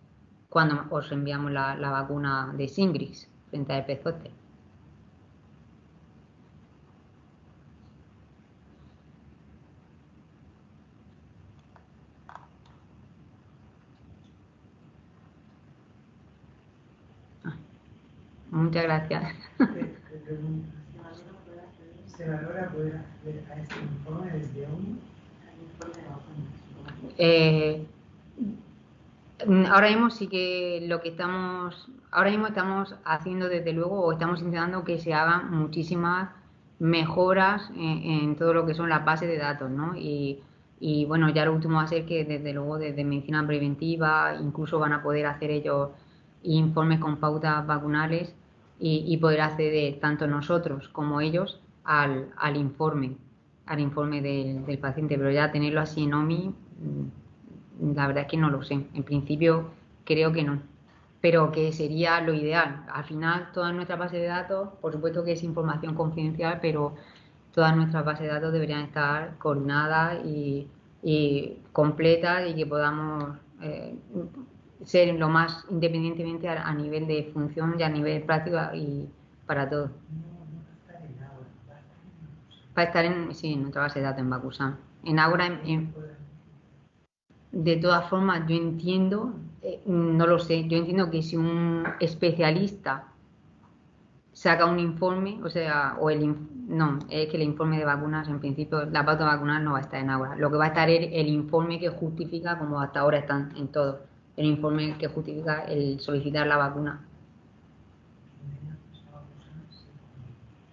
[SPEAKER 1] cuando os enviamos la vacuna de Shingrix frente a herpes zóster. Muchas gracias.
[SPEAKER 2] Te pregunto, ¿se valora poder acceder a este informe desde hoy?
[SPEAKER 1] Ahora mismo sí que ahora mismo estamos haciendo desde luego, o estamos intentando que se hagan muchísimas mejoras en todo lo que son las bases de datos, ¿no? Y bueno, ya lo último va a ser que desde luego desde medicina preventiva incluso van a poder hacer ellos informes con pautas vacunales y poder acceder tanto nosotros como ellos al informe del paciente, pero ya tenerlo así en OMI. La verdad es que no lo sé. En principio creo que no. Pero que sería lo ideal. Al final, toda nuestra base de datos, por supuesto que es información confidencial, pero todas nuestras bases de datos deberían estar coordinadas y completas y que podamos ser lo más independientemente a nivel de función y a nivel práctico y para todo. Va a estar en nuestra base de datos en Bakusan. En Agora, de todas formas, yo entiendo, no lo sé, yo entiendo que si un especialista saca un informe, o sea, no, es que el informe de vacunas, en principio, la pauta vacunal no va a estar en Agora. Lo que va a estar es el informe que justifica, como hasta ahora están en todo, el informe que justifica el solicitar la vacuna.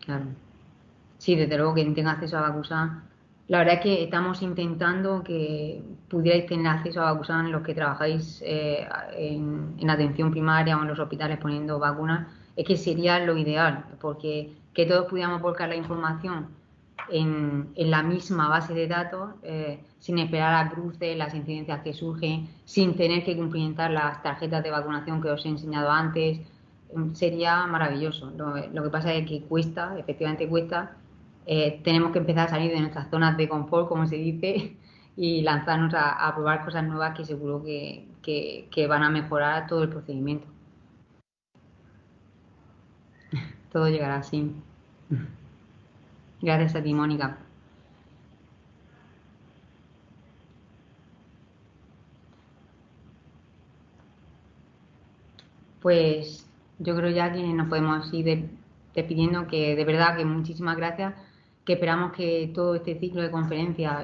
[SPEAKER 1] Claro. Sí, desde luego que tenga acceso a Bakusan. La verdad es que estamos intentando que pudierais tener acceso a Bakusan los que trabajáis en atención primaria o en los hospitales poniendo vacunas. Es que sería lo ideal, porque que todos pudiéramos volcar la información en la misma base de datos, sin esperar a cruces, las incidencias que surgen, sin tener que cumplimentar las tarjetas de vacunación que os he enseñado antes. Sería maravilloso. Lo que pasa es que cuesta, efectivamente cuesta. Tenemos que empezar a salir de nuestras zonas de confort, como se dice, y lanzarnos a probar cosas nuevas que seguro que van a mejorar todo el procedimiento. Todo llegará así. Gracias a ti, Mónica. Pues yo creo ya que nos podemos ir despidiendo, que de verdad que muchísimas gracias, que esperamos que todo este ciclo de conferencias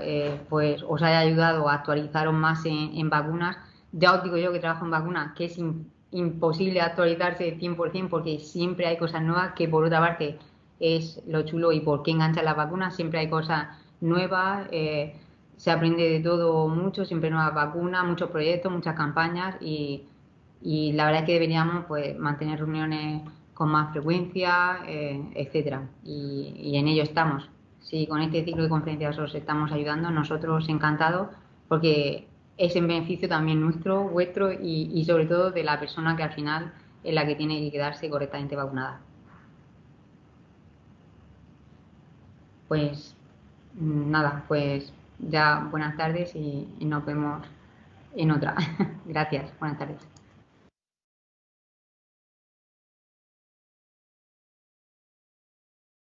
[SPEAKER 1] pues os haya ayudado a actualizaros más en vacunas. Ya os digo yo que trabajo en vacunas, que es imposible actualizarse 100% porque siempre hay cosas nuevas, que por otra parte es lo chulo y por qué enganchan las vacunas, siempre hay cosas nuevas, se aprende de todo mucho, siempre nuevas vacunas, muchos proyectos, muchas campañas y la verdad es que deberíamos pues mantener reuniones con más frecuencia, etcétera. Y en ello estamos. Si con este ciclo de conferencias os estamos ayudando, nosotros encantados, porque es en beneficio también nuestro, vuestro y sobre todo de la persona que al final es la que tiene que quedarse correctamente vacunada. Pues nada, pues ya buenas tardes y nos vemos en otra. Gracias, buenas tardes.